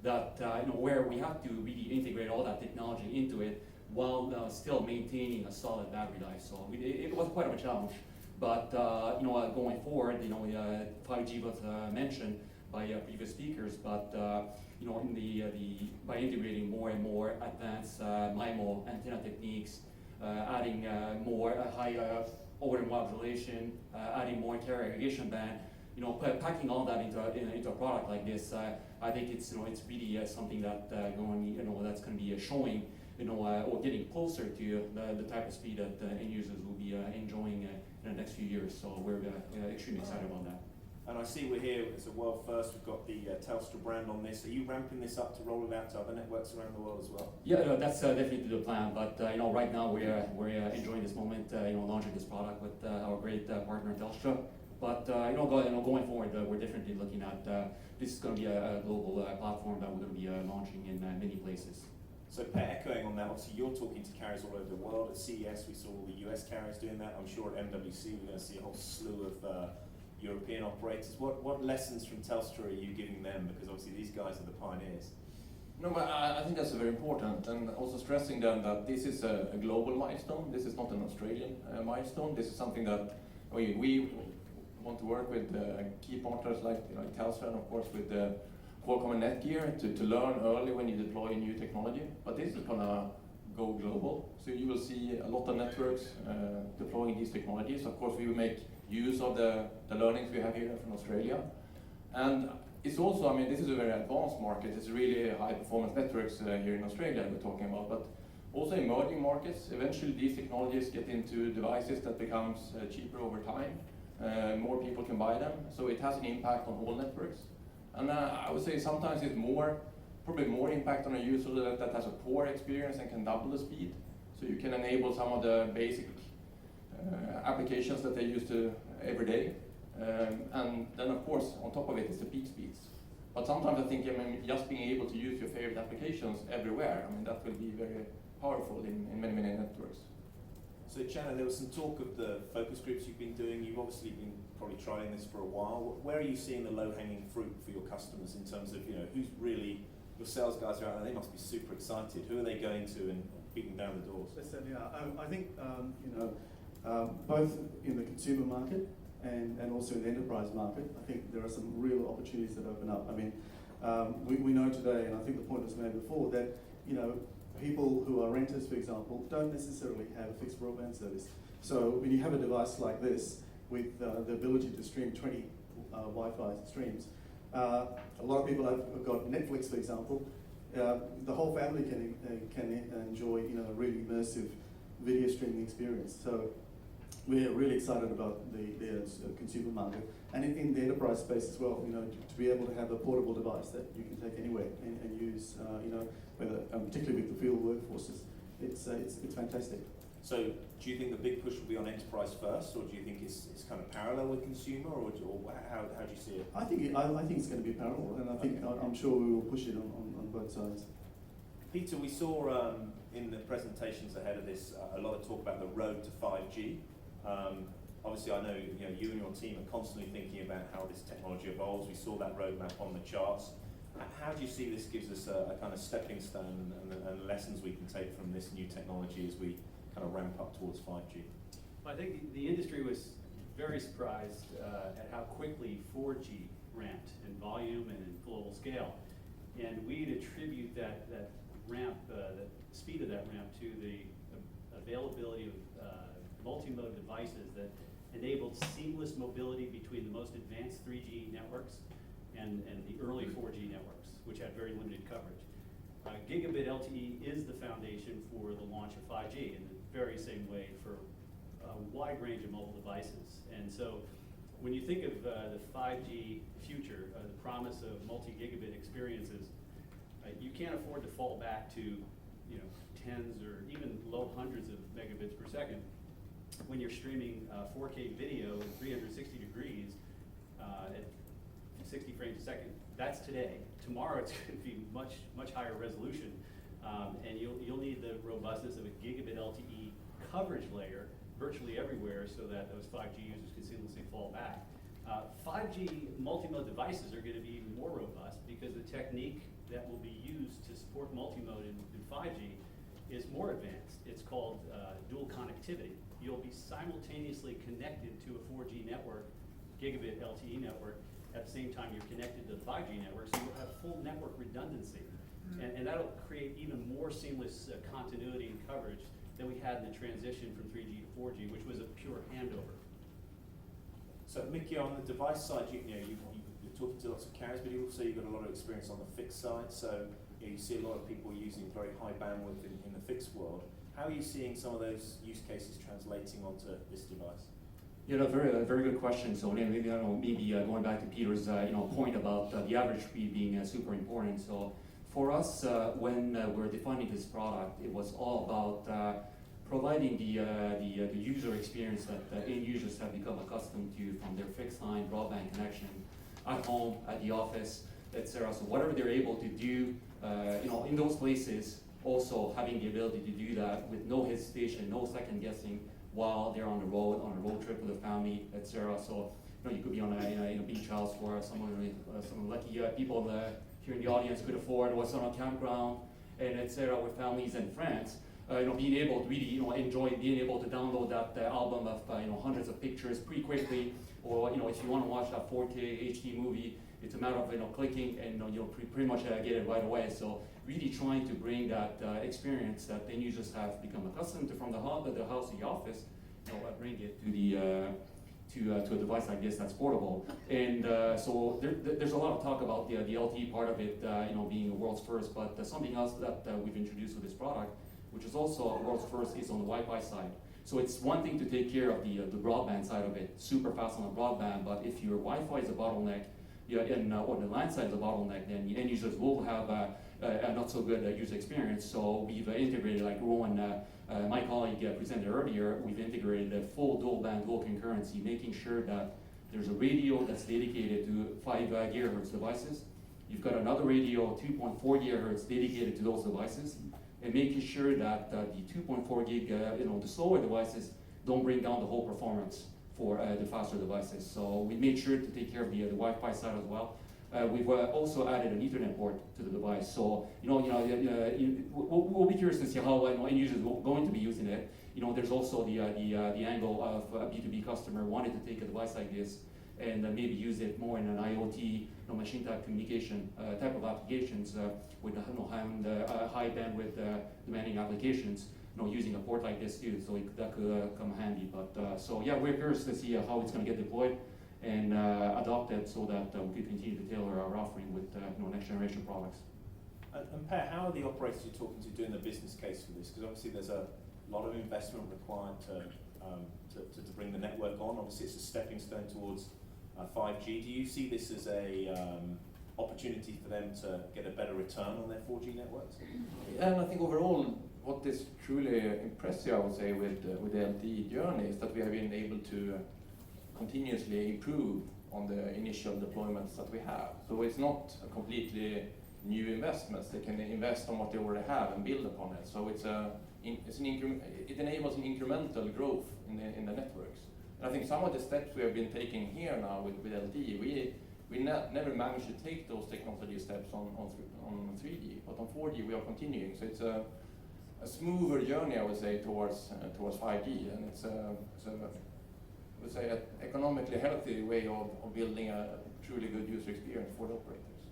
that where we have to really integrate all that technology into it while still maintaining a solid battery life. So it was quite of a challenge. But going forward, 5G was mentioned by previous speakers, but by integrating more and more advanced MIMO antenna techniques, adding more high overhead modulation, adding more carrier aggregation band, packing all that into a product like this, I think it's really something that that's going to be showing or getting closer to the type of speed that end users will be enjoying in the next few years. So we're extremely excited about that. And I see we're here, it's a world first, we've got the Telstra brand on this. Are you ramping this up to roll it out to other networks around the world as well? Yeah, no, that's definitely the plan. But right now we're enjoying this moment. Launching this product with our great partner Telstra. But going forward, we're definitely looking at this is going to be a global platform that we're going to be launching in many places. So echoing on that, obviously you're talking to carriers all over the world. At CES we saw all the US carriers doing that. I'm sure at MWC we're going to see a whole slew of European operators. What lessons from Telstra are you giving them? Because obviously these guys are the pioneers. No, but I think that's very important, and also stressing then that this is a global milestone. This is not an Australian milestone. This is something that we want to work with key partners like Telstra, and of course with Qualcomm and Netgear to learn early when you deploy new technology. But this is gonna go global, so you will see a lot of networks deploying these technologies. Of course, we will make use of the learnings we have here from Australia, and it's also, this is a very advanced market. It's really high performance networks here in Australia we're talking about, but also emerging markets. Eventually these technologies get into devices that becomes cheaper over time. More people can buy them, so it has an impact on all networks. And I would say sometimes it's probably more impact on a user that has a poor experience and can double the speed. So you can enable some of the basic applications that they use to every day. And then of course, on top of it is the peak speeds. But sometimes I think just being able to use your favorite applications everywhere, that will be very powerful in many, many networks. So Channa, there was some talk of the focus groups you've been doing. You've obviously been probably trialing this for a while. Where are you seeing the low-hanging fruit for your customers in terms of who's really, your sales guys are out there, they must be super excited. Who are they going to and beating down the doors? Listen, I think both in the consumer market and also in the enterprise market, I think there are some real opportunities that open up. We know today, and I think the point was made before, that people who are renters, for example, don't necessarily have a fixed broadband service. So when you have a device like this with the ability to stream 20 Wi-Fi streams, a lot of people have got Netflix, for example. The whole family can enjoy a really immersive video streaming experience. So we're really excited about the consumer market, and in the enterprise space as well. To be able to have a portable device that you can take anywhere and use, whether particularly with the field workforces, it's fantastic. So do you think the big push will be on enterprise first, or do you think it's kind of parallel with consumer, or how do you see it? I think it's going to be parallel, and I think I'm sure we will push it on both sides. Peter, we saw in the presentations ahead of this a lot of talk about the road to 5G. Obviously, I know you and your team are constantly thinking about how this technology evolves. We saw that roadmap on the charts. How do you see this gives us a kind of stepping stone and lessons we can take from this new technology as we kind of ramp up towards 5G? I think the industry was very surprised at how quickly 4G ramped in volume and in global scale. And we'd attribute that ramp, the speed of that ramp, to the availability of multi-mode devices that enabled seamless mobility between the most advanced 3G networks and the early 4G networks, which had very limited coverage. Gigabit LTE is the foundation for the launch of 5G in the very same way for a wide range of mobile devices. And so when you think of the 5G future, the promise of multi-gigabit experiences, you can't afford to fall back to tens or even low hundreds of megabits per second when you're streaming 4K video in 360 degrees at 60 frames a second. That's today. Tomorrow it's going to be much higher resolution, and you'll need the robustness of a Gigabit LTE coverage layer virtually everywhere so that those 5G users can seamlessly fall back. 5G multi-mode devices are going to be even more robust because the technique that will be used to support multi-mode in 5G is more advanced. It's called dual connectivity. You'll be simultaneously connected to a 4G network, Gigabit LTE network, at the same time you're connected to the 5G network, so you'll have full network redundancy. And that'll create even more seamless continuity and coverage than we had in the transition from 3G to 4G, which was a pure handover. So Mickey, on the device side, you're talking to lots of carriers, but also you've got a lot of experience on the fixed side. So you see a lot of people using very high bandwidth in the fixed world. How are you seeing some of those use cases translating onto this device? Very good question. So maybe going back to Peter's point about the average speed being super important. So for us, when we're defining this product, it was all about providing the user experience that end users have become accustomed to from their fixed line broadband connection at home, at the office, etc. So whatever they're able to do, in those places, also having the ability to do that with no hesitation, no second guessing, while they're on a road trip with a family, etc. So you could be on a beach house where some lucky people here in the audience could afford, was on a campground, and etc. with families and friends. Being able to really enjoy being able to download that album of hundreds of pictures pretty quickly, or if you want to watch that 4K HD movie, it's a matter of clicking and pretty much get it right away. So really trying to bring that experience that end users have become accustomed to from the house to the office, bring it to the to a device like this that's portable. And so there's a lot of talk about the LTE part of it, being the world's first. But something else that we've introduced with this product, which is also the world's first, is on the Wi-Fi side. So it's one thing to take care of the broadband side of it, super fast on the broadband. But if your Wi-Fi is a bottleneck, or the LAN side is a bottleneck, then the end users will have a not so good user experience. So we've integrated, like Rowan, my colleague presented earlier, we've integrated a full dual band, dual concurrency, making sure that there's a radio that's dedicated to 5 gigahertz devices. You've got another radio, 2.4 gigahertz, dedicated to those devices, and making sure that the 2.4 gig, the slower devices don't bring down the whole performance for the faster devices. So we made sure to take care of the Wi-Fi side as well. We've also added an Ethernet port to the device. So we'll be curious to see how end users are going to be using it. There's also the angle of a B2B customer wanting to take a device like this and maybe use it more in an IoT, machine type communication type of applications with high bandwidth demanding applications. Using a port like this too, so that could come handy. But so yeah, we're curious to see how it's going to get deployed and adopted, so that we can continue to tailor our offering with next generation products. And Per, how are the operators you're talking to doing the business case for this? Because obviously there's a lot of investment required to bring the network on. Obviously it's a stepping stone towards 5G. Do you see this as a opportunity for them to get a better return on their 4G networks? Yeah, and I think overall, what is truly impressive, I would say, with the LTE journey is that we have been able to continuously improve on the initial deployments that we have. So it's not a completely new investments. They can invest on what they already have and build upon it. So it enables an incremental growth in the networks. And I think some of the steps we have been taking here now with LTE, we never managed to take those technology steps on 3G, but on 4G we are continuing. So it's a smoother journey, I would say, towards 5G, and it's an economically healthy way of building a truly good user experience for the operators.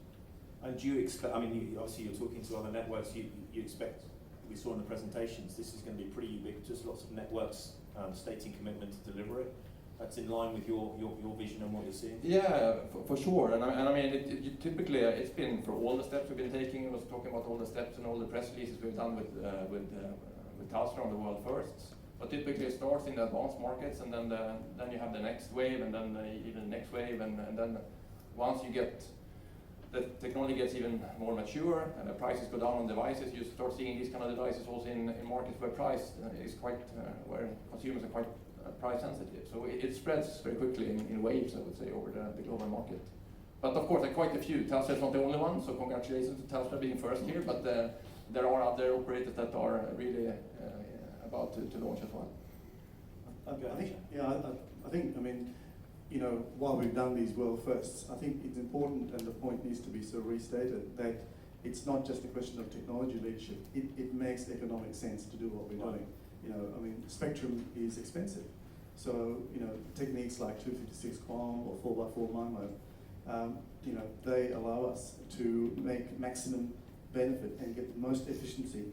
And do you expect, obviously you're talking to other networks, you expect, we saw in the presentations, this is going to be pretty ubiquitous, lots of networks stating commitment to deliver it. That's in line with your vision and what you're seeing? Yeah, for sure. And I mean, typically it's been for all the steps we've been taking. I was talking about all the steps and all the press releases we've done with Telstra on the world firsts. But typically it starts in the advanced markets, and then you have the next wave, and then even the next wave, and then once you get the technology gets even more mature and the prices go down on devices, you start seeing these kind of devices also in markets where price is quite where consumers are quite price sensitive. So it spreads very quickly in waves, I would say, over the global market. But of course, there are quite a few. Telstra is not the only one, so congratulations to Telstra being first here, but there are other operators that are really about to launch as well. I think, while we've done these world firsts, I think it's important, and the point needs to be sort of restated, that it's not just a question of technology leadership. It makes economic sense to do what we're doing. Spectrum is expensive. So, techniques like 256 QAM or 4x4 MIMO, they allow us to make maximum benefit and get the most efficiency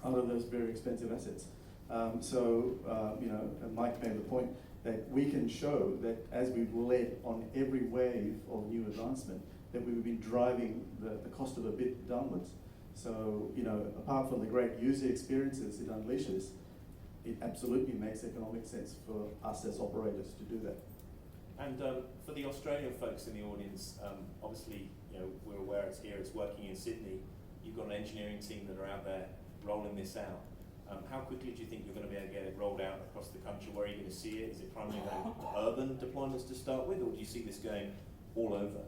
out of those very expensive assets. And Mike made the point that we can show that as we've led on every wave of new advancement, that we've been driving the cost of a bit downwards. So, apart from the great user experiences it unleashes, it absolutely makes economic sense for us as operators to do that. And for the Australian folks in the audience, obviously, you know, we're aware it's here, it's working in Sydney. You've got an engineering team that are out there rolling this out. How quickly do you think you're going to be able to get it rolled out across the country? Where are you going to see it? Is it primarily going urban deployments to start with, or do you see this going all over?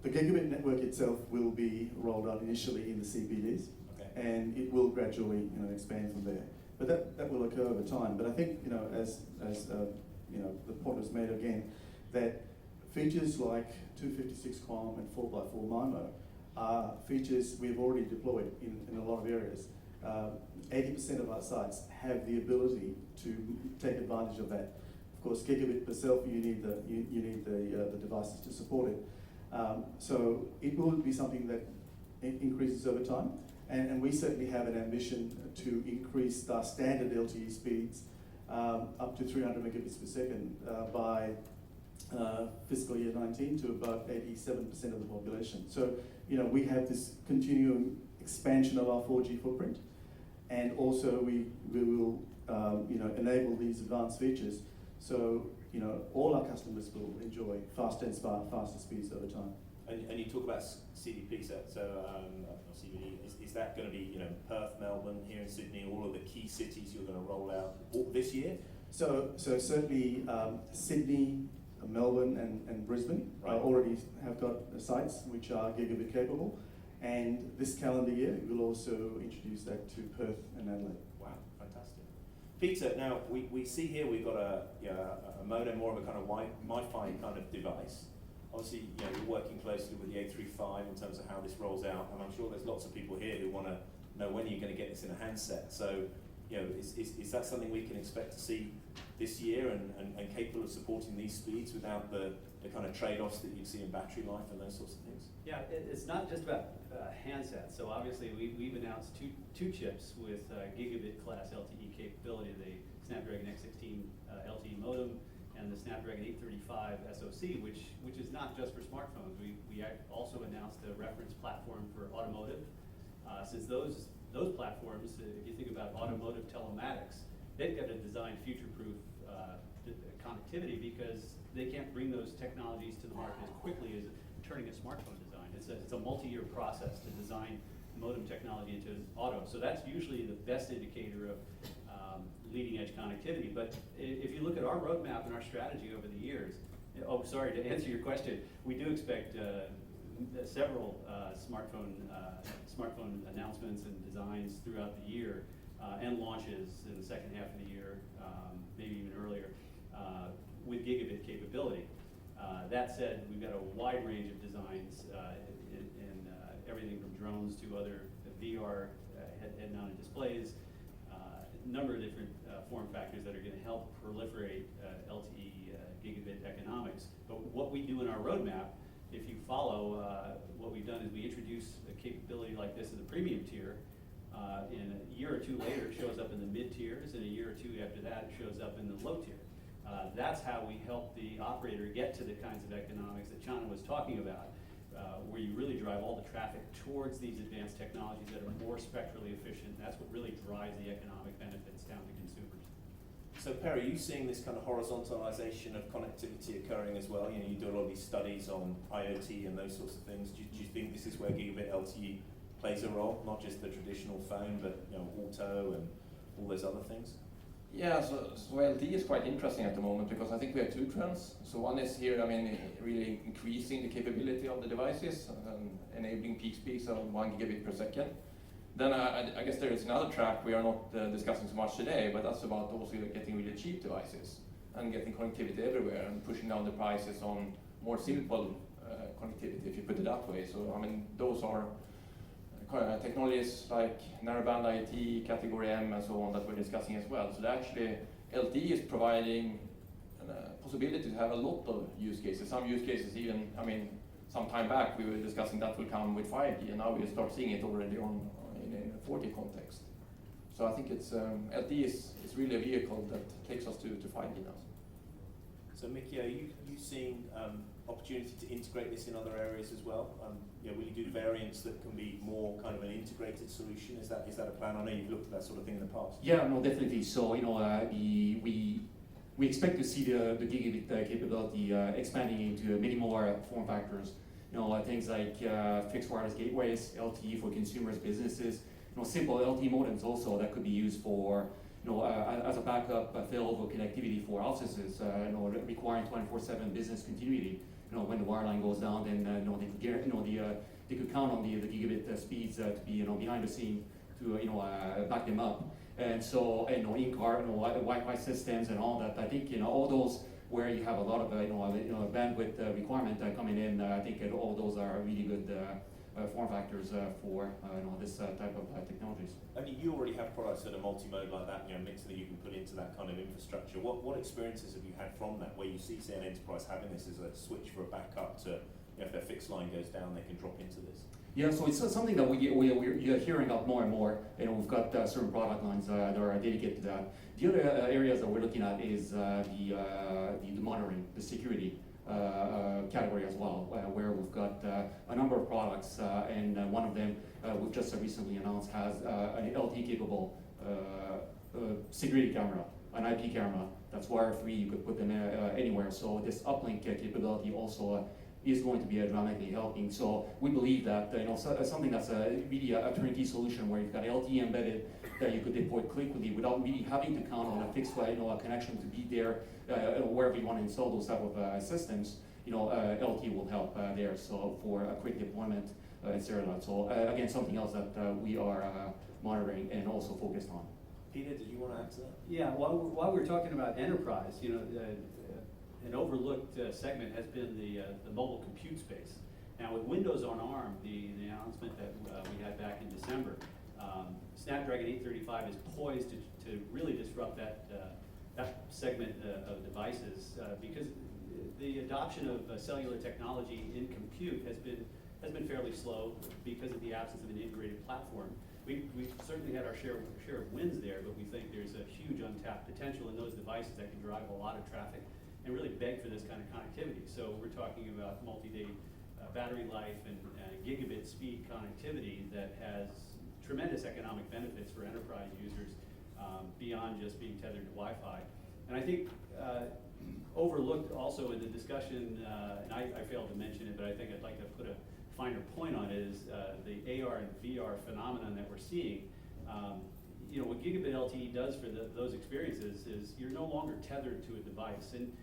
The gigabit network itself will be rolled out initially in the CBDs, Okay. and it will gradually, expand from there. But that will occur over time. But I think, as the point was made again, that features like 256 QAM and 4x4 MIMO are features we've already deployed in a lot of areas. 80% of our sites have the ability to take advantage of that. Of course, gigabit per selfie, you need the devices to support it. So it will be something that increases over time, and we certainly have an ambition to increase our standard LTE speeds up to 300 megabits per second by fiscal year 19 to about 87% of the population. So, we have this continuing expansion of our 4G footprint, and also we will, enable these advanced features. So, all our customers will enjoy faster speeds over time. And you talk about CDP, so CBD, is that going to be, Perth, Melbourne, here in Sydney, all of the key cities you're going to roll out all this year? So certainly Sydney, Melbourne and Brisbane already have got sites which are gigabit capable, and this calendar year we'll also introduce that to Perth and Adelaide. Wow, fantastic. Peter, now we see here we've got a modem, more of a kind of Wi-Fi kind of device. Obviously, you're working closely with the 835 in terms of how this rolls out, and I'm sure there's lots of people here who want to know when you're going to get this in a handset. So, is that something we can expect to see this year and capable of supporting these speeds without the kind of trade-offs that you'd see in battery life and those sorts of things? Yeah, it's not just about handsets. So obviously we've announced two chips with gigabit class LTE capability, the Snapdragon X16 LTE modem and the Snapdragon 835 SoC, which is not just for smartphones. We also announced a reference platform for automotive. Since those platforms, if you think about automotive telematics, they've got to design future-proof connectivity because they can't bring those technologies to the market as quickly as turning a smartphone design. It's a multi-year process to design modem technology into auto. So that's usually the best indicator of leading edge connectivity. But if you look at our roadmap and our strategy over the years, to answer your question, we do expect several smartphone announcements and designs throughout the year and launches in the second half of the year, maybe even earlier, with gigabit capability. That said, we've got a wide range of designs in everything from drones to other VR head-mounted displays, a number of different form factors that are going to help proliferate LTE gigabit economics. But what we do in our roadmap, if you follow, what we've done is we introduce a capability like this in the premium tier. In a year or two later, it shows up in the mid tiers, and a year or two after that, it shows up in the low tier. That's how we help the operator get to the kinds of economics that Chana was talking about, where you really drive all the traffic towards these advanced technologies that are more spectrally efficient. That's what really drives the economic benefits down to consumers. So Perry, are you seeing this kind of horizontalization of connectivity occurring as well? You do a lot of these studies on IoT and those sorts of things. Do you think this is where gigabit LTE plays a role, not just the traditional phone, but auto and all those other things? Yeah, so LTE is quite interesting at the moment because I think we have two trends. So one is here, really increasing the capability of the devices and enabling peak speeds of 1 gigabit per second. Then I guess there is another track we are not discussing so much today, but that's about also getting really cheap devices and getting connectivity everywhere and pushing down the prices on more simple connectivity, if you put it that way. So those are technologies like narrowband IoT, category M, and so on that we're discussing as well. So actually, LTE is providing a possibility to have a lot of use cases. Some use cases even, some time back we were discussing that will come with 5G, and now we start seeing it already in a 4G context. So I think it's LTE is really a vehicle that takes us to 5G now. So Mickey, are you seeing opportunity to integrate this in other areas as well? Will you do variants that can be more kind of an integrated solution? Is that a plan? I know you've looked at that sort of thing in the past. Yeah, no, definitely. So, we expect to see the gigabit capability expanding into many more form factors. Things like fixed wireless gateways, LTE for consumers, businesses. Simple LTE modems also that could be used for, as a backup failover connectivity for offices. Requiring 24/7 business continuity. When the wireline goes down, then they could count on the gigabit speeds to be behind the scene to back them up. And so in-car Wi-Fi systems and all that. I think all those where you have a lot of bandwidth requirement coming in. I think all those are really good form factors for this type of technologies. I mean, you already have products that are multimode like that, mixed that you can put into that kind of infrastructure. What experiences have you had from that, where you see, say, an enterprise having this as a switch for a backup to, if their fixed line goes down, they can drop into this? Yeah, so it's something that we're hearing up more and more. We've got certain product lines that are dedicated to that. The other areas that we're looking at is the monitoring, the security category as well, where we've got a number of products, and one of them we've just recently announced has an LTE capable security camera, an IP camera that's wire-free. You could put them anywhere. So this uplink capability also is going to be dramatically helping. So we believe that something that's really a turnkey solution where you've got LTE embedded that you could deploy quickly without really having to count on a fixed a connection to be there wherever you want to install those type of systems. LTE will help there. So for a quick deployment, etc. So again, something else that we are monitoring and also focused on. Peter, did you want to add to that? Yeah, while we're talking about enterprise, an overlooked segment has been the mobile compute space. Now with Windows on ARM, the announcement that we had back in December, Snapdragon 835 is poised to really disrupt that segment of devices because the adoption of cellular technology in compute has been fairly slow because of the absence of an integrated platform. We've certainly had our share of wins there, but we think there's a huge untapped potential in those devices that can drive a lot of traffic and really beg for this kind of connectivity. So we're talking about multi-day battery life and gigabit speed connectivity that has tremendous economic benefits for enterprise users beyond just being tethered to Wi-Fi. And I think overlooked also in the discussion, and I failed to mention it, but I think I'd like to put a finer point on it, is the AR and VR phenomenon that we're seeing. What Gigabit LTE does for those experiences is you're no longer tethered to a device. And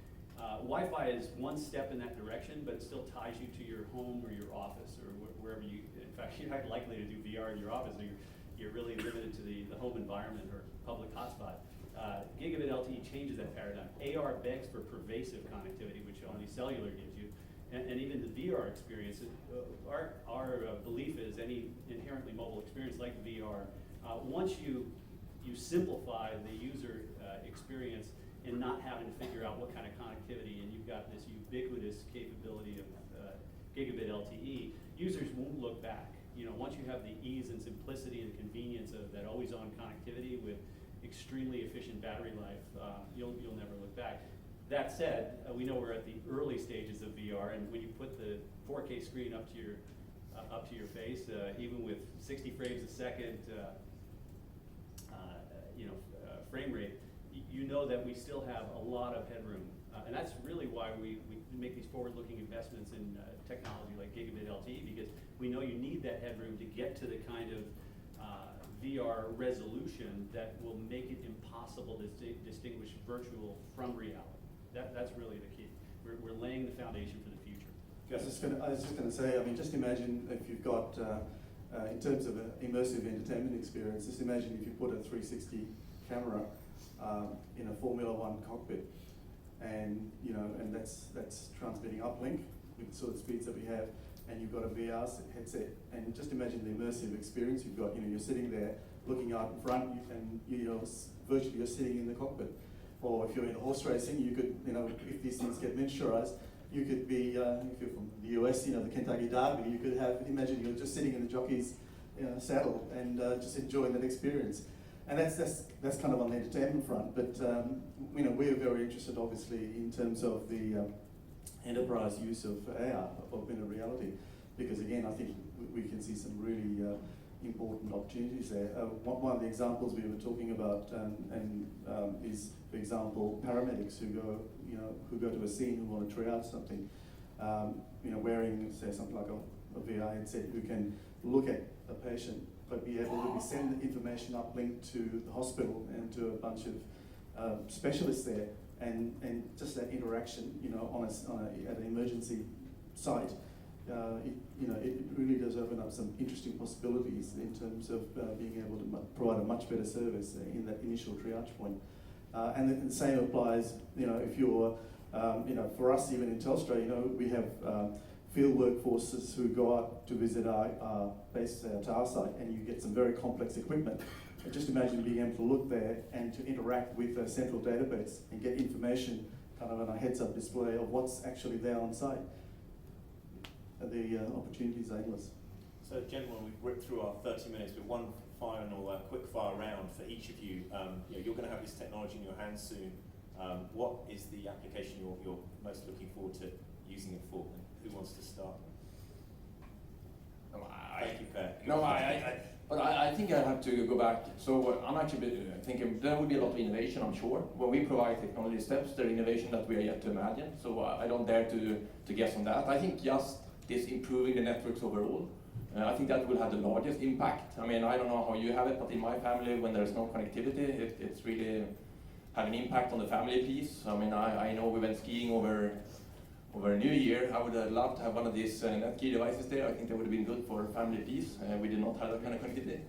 Wi-Fi is one step in that direction, but it still ties you to your home or your office or wherever you, in fact, you're not likely to do VR in your office, or you're really limited to the home environment or public hotspot. Gigabit LTE changes that paradigm. AR begs for pervasive connectivity, which only cellular gives you, and even the VR experience. Our belief is any inherently mobile experience like VR, once you simplify the user experience and not having to figure out what kind of connectivity, and you've got this ubiquitous capability of Gigabit LTE, users won't look back. Once you have the ease and simplicity and convenience of that always-on connectivity with extremely efficient battery life, you'll never look back. That said, we know we're at the early stages of VR, and when you put the 4K screen up to your face, even with 60 frames a second, frame rate, you know that we still have a lot of headroom, and that's really why we make these forward-looking investments in technology like Gigabit LTE, because we know you need that headroom to get to the kind of VR resolution that will make it impossible to distinguish virtual from reality. That's really the key. We're laying the foundation for the future. I was just going to say, just imagine if you've got, in terms of an immersive entertainment experience, just imagine if you put a 360 camera in a Formula One cockpit, and that's transmitting uplink with the sort of speeds that we have, and you've got a VR headset, and just imagine the immersive experience you've got. You're sitting there looking out in front, and virtually you're sitting in the cockpit. Or if you're in horse racing, you could, if these things get miniaturized, you could be, if you're from the US, the Kentucky Derby, you could imagine you're just sitting in the jockey's saddle and just enjoying that experience. and that's kind of on the entertainment front. But you know, we're very interested, obviously, in terms of the enterprise use of AR, augmented reality, because again, I think we can see some really important opportunities there. One of the examples we were talking about is, for example, paramedics who go to a scene who want to triage something, you know, wearing, say, something like a VR headset, who can look at a patient but be able to send the information uplink to the hospital and to a bunch of specialists there, and just that interaction, you know, at an emergency site. It really does open up some interesting possibilities in terms of being able to provide a much better service in that initial triage point. And the same applies, you know, if you're, you know, for us even in Telstra, you know, we have field workforces who go out to visit our base tower site, and you get some very complex equipment. And just imagine being able to look there and to interact with a central database and get information kind of on a heads-up display of what's actually there on site. The opportunities are endless. So, gentlemen, we've ripped through our 30 minutes with one final quick fire round for each of you. You're going to have this technology in your hands soon. What is the application you're most looking forward to using it for? And who wants to start? Thank you, Per. No, but I think I have to go back. So I'm actually thinking there will be a lot of innovation, I'm sure. When we provide technology steps, there are innovation that we are yet to imagine. So I don't dare to guess on that. I think just this improving the networks overall, I think that will have the largest impact. I mean, I don't know how you have it, but in my family, when there's no connectivity, it's really have an impact on the family piece. I mean, I know we went skiing over New Year. I would have loved to have one of these Netgear devices there. I think that would have been good for family peace. We did not have that kind of connectivity.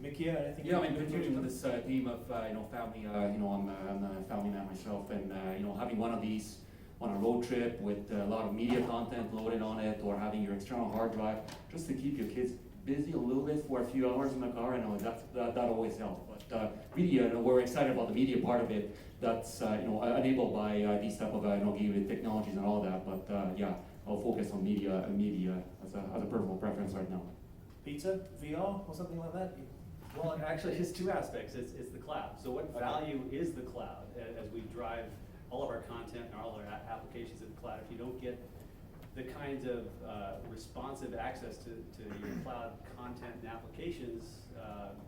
Mickey, anything? Yeah, I mean, continuing with this theme of family. I'm a family man myself, and having one of these on a road trip with a lot of media content loaded on it, or having your external hard drive, just to keep your kids busy a little bit for a few hours in the car. I know that always helps. But really, we're excited about the media part of it. That's enabled by these type of gigabit technologies and all that. But yeah, I'll focus on media as a personal preference right now. Peter, VR or something like that? Well, actually, it's two aspects. It's the cloud. So what value is the cloud as we drive all of our content and all of our applications in the cloud? If you don't get the kinds of responsive access to your cloud content and applications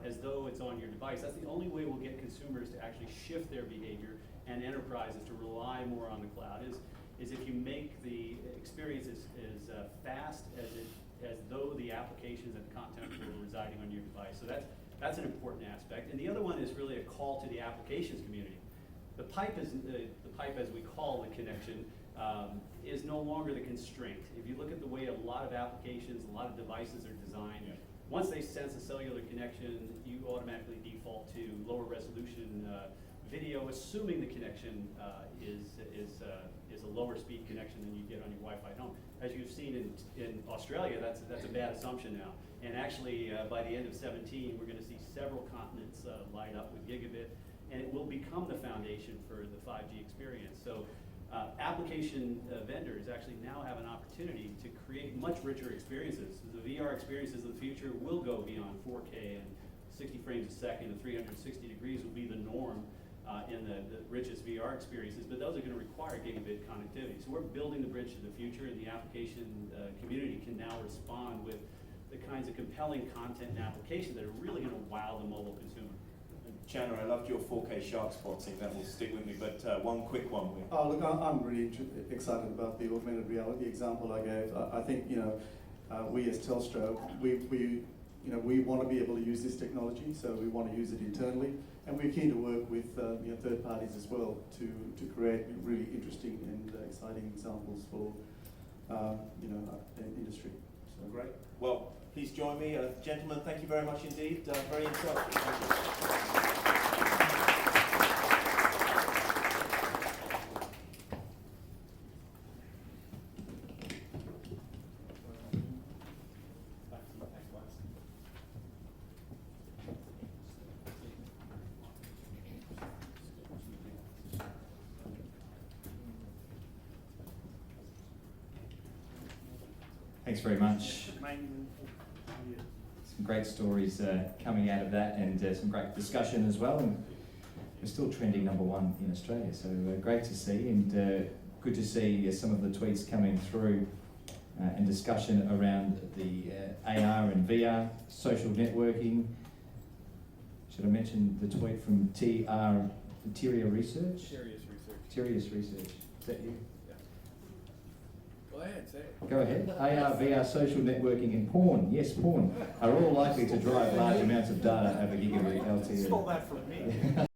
as though it's on your device, that's the only way we'll get consumers to actually shift their behavior and enterprises to rely more on the cloud is if you make the experience as fast as though the applications and content were residing on your device. So that's an important aspect. And the other one is really a call to the applications community. The pipe as we call the connection is no longer the constraint. If you look at the way a lot of applications, a lot of devices are designed, once they sense a cellular connection, you automatically default to lower resolution video, assuming the connection is a lower speed connection than you get on your Wi-Fi at home. As you've seen in Australia, that's a bad assumption now. And actually, by the end of 2017, we're going to see several continents light up with gigabit, and it will become the foundation for the 5G experience. So application vendors actually now have an opportunity to create much richer experiences. The VR experiences of the future will go beyond 4K, and 60 frames a second and 360 degrees will be the norm in the richest VR experiences, but those are going to require gigabit connectivity. So we're building the bridge to the future, and the application community can now respond with the kinds of compelling content and applications that are really going to wow the mobile consumer. Chandler, I loved your 4K shark spotting. That will stick with me. But one quick one. Oh, look, I'm really excited about the augmented reality example I gave. I think we as Telstra, we want to be able to use this technology, so we want to use it internally, and we're keen to work with third parties as well to create really interesting and exciting examples for the industry. So great. Well, please join me, gentlemen. Thank you very much indeed. Very insightful. Thank you. Thanks very much. some great stories coming out of that, and some great discussion as well. And we're still trending #1 in Australia, so great to see, and good to see some of the tweets coming through and discussion around the AR and VR, social networking. Should I mention the tweet from Terrier Research? Terrius Research. Is that you? Yeah. Go ahead, say it. Go ahead. AR, VR, social networking, and porn. Yes, porn are all likely to drive large amounts of data over gigabit LTE. Stole that from me.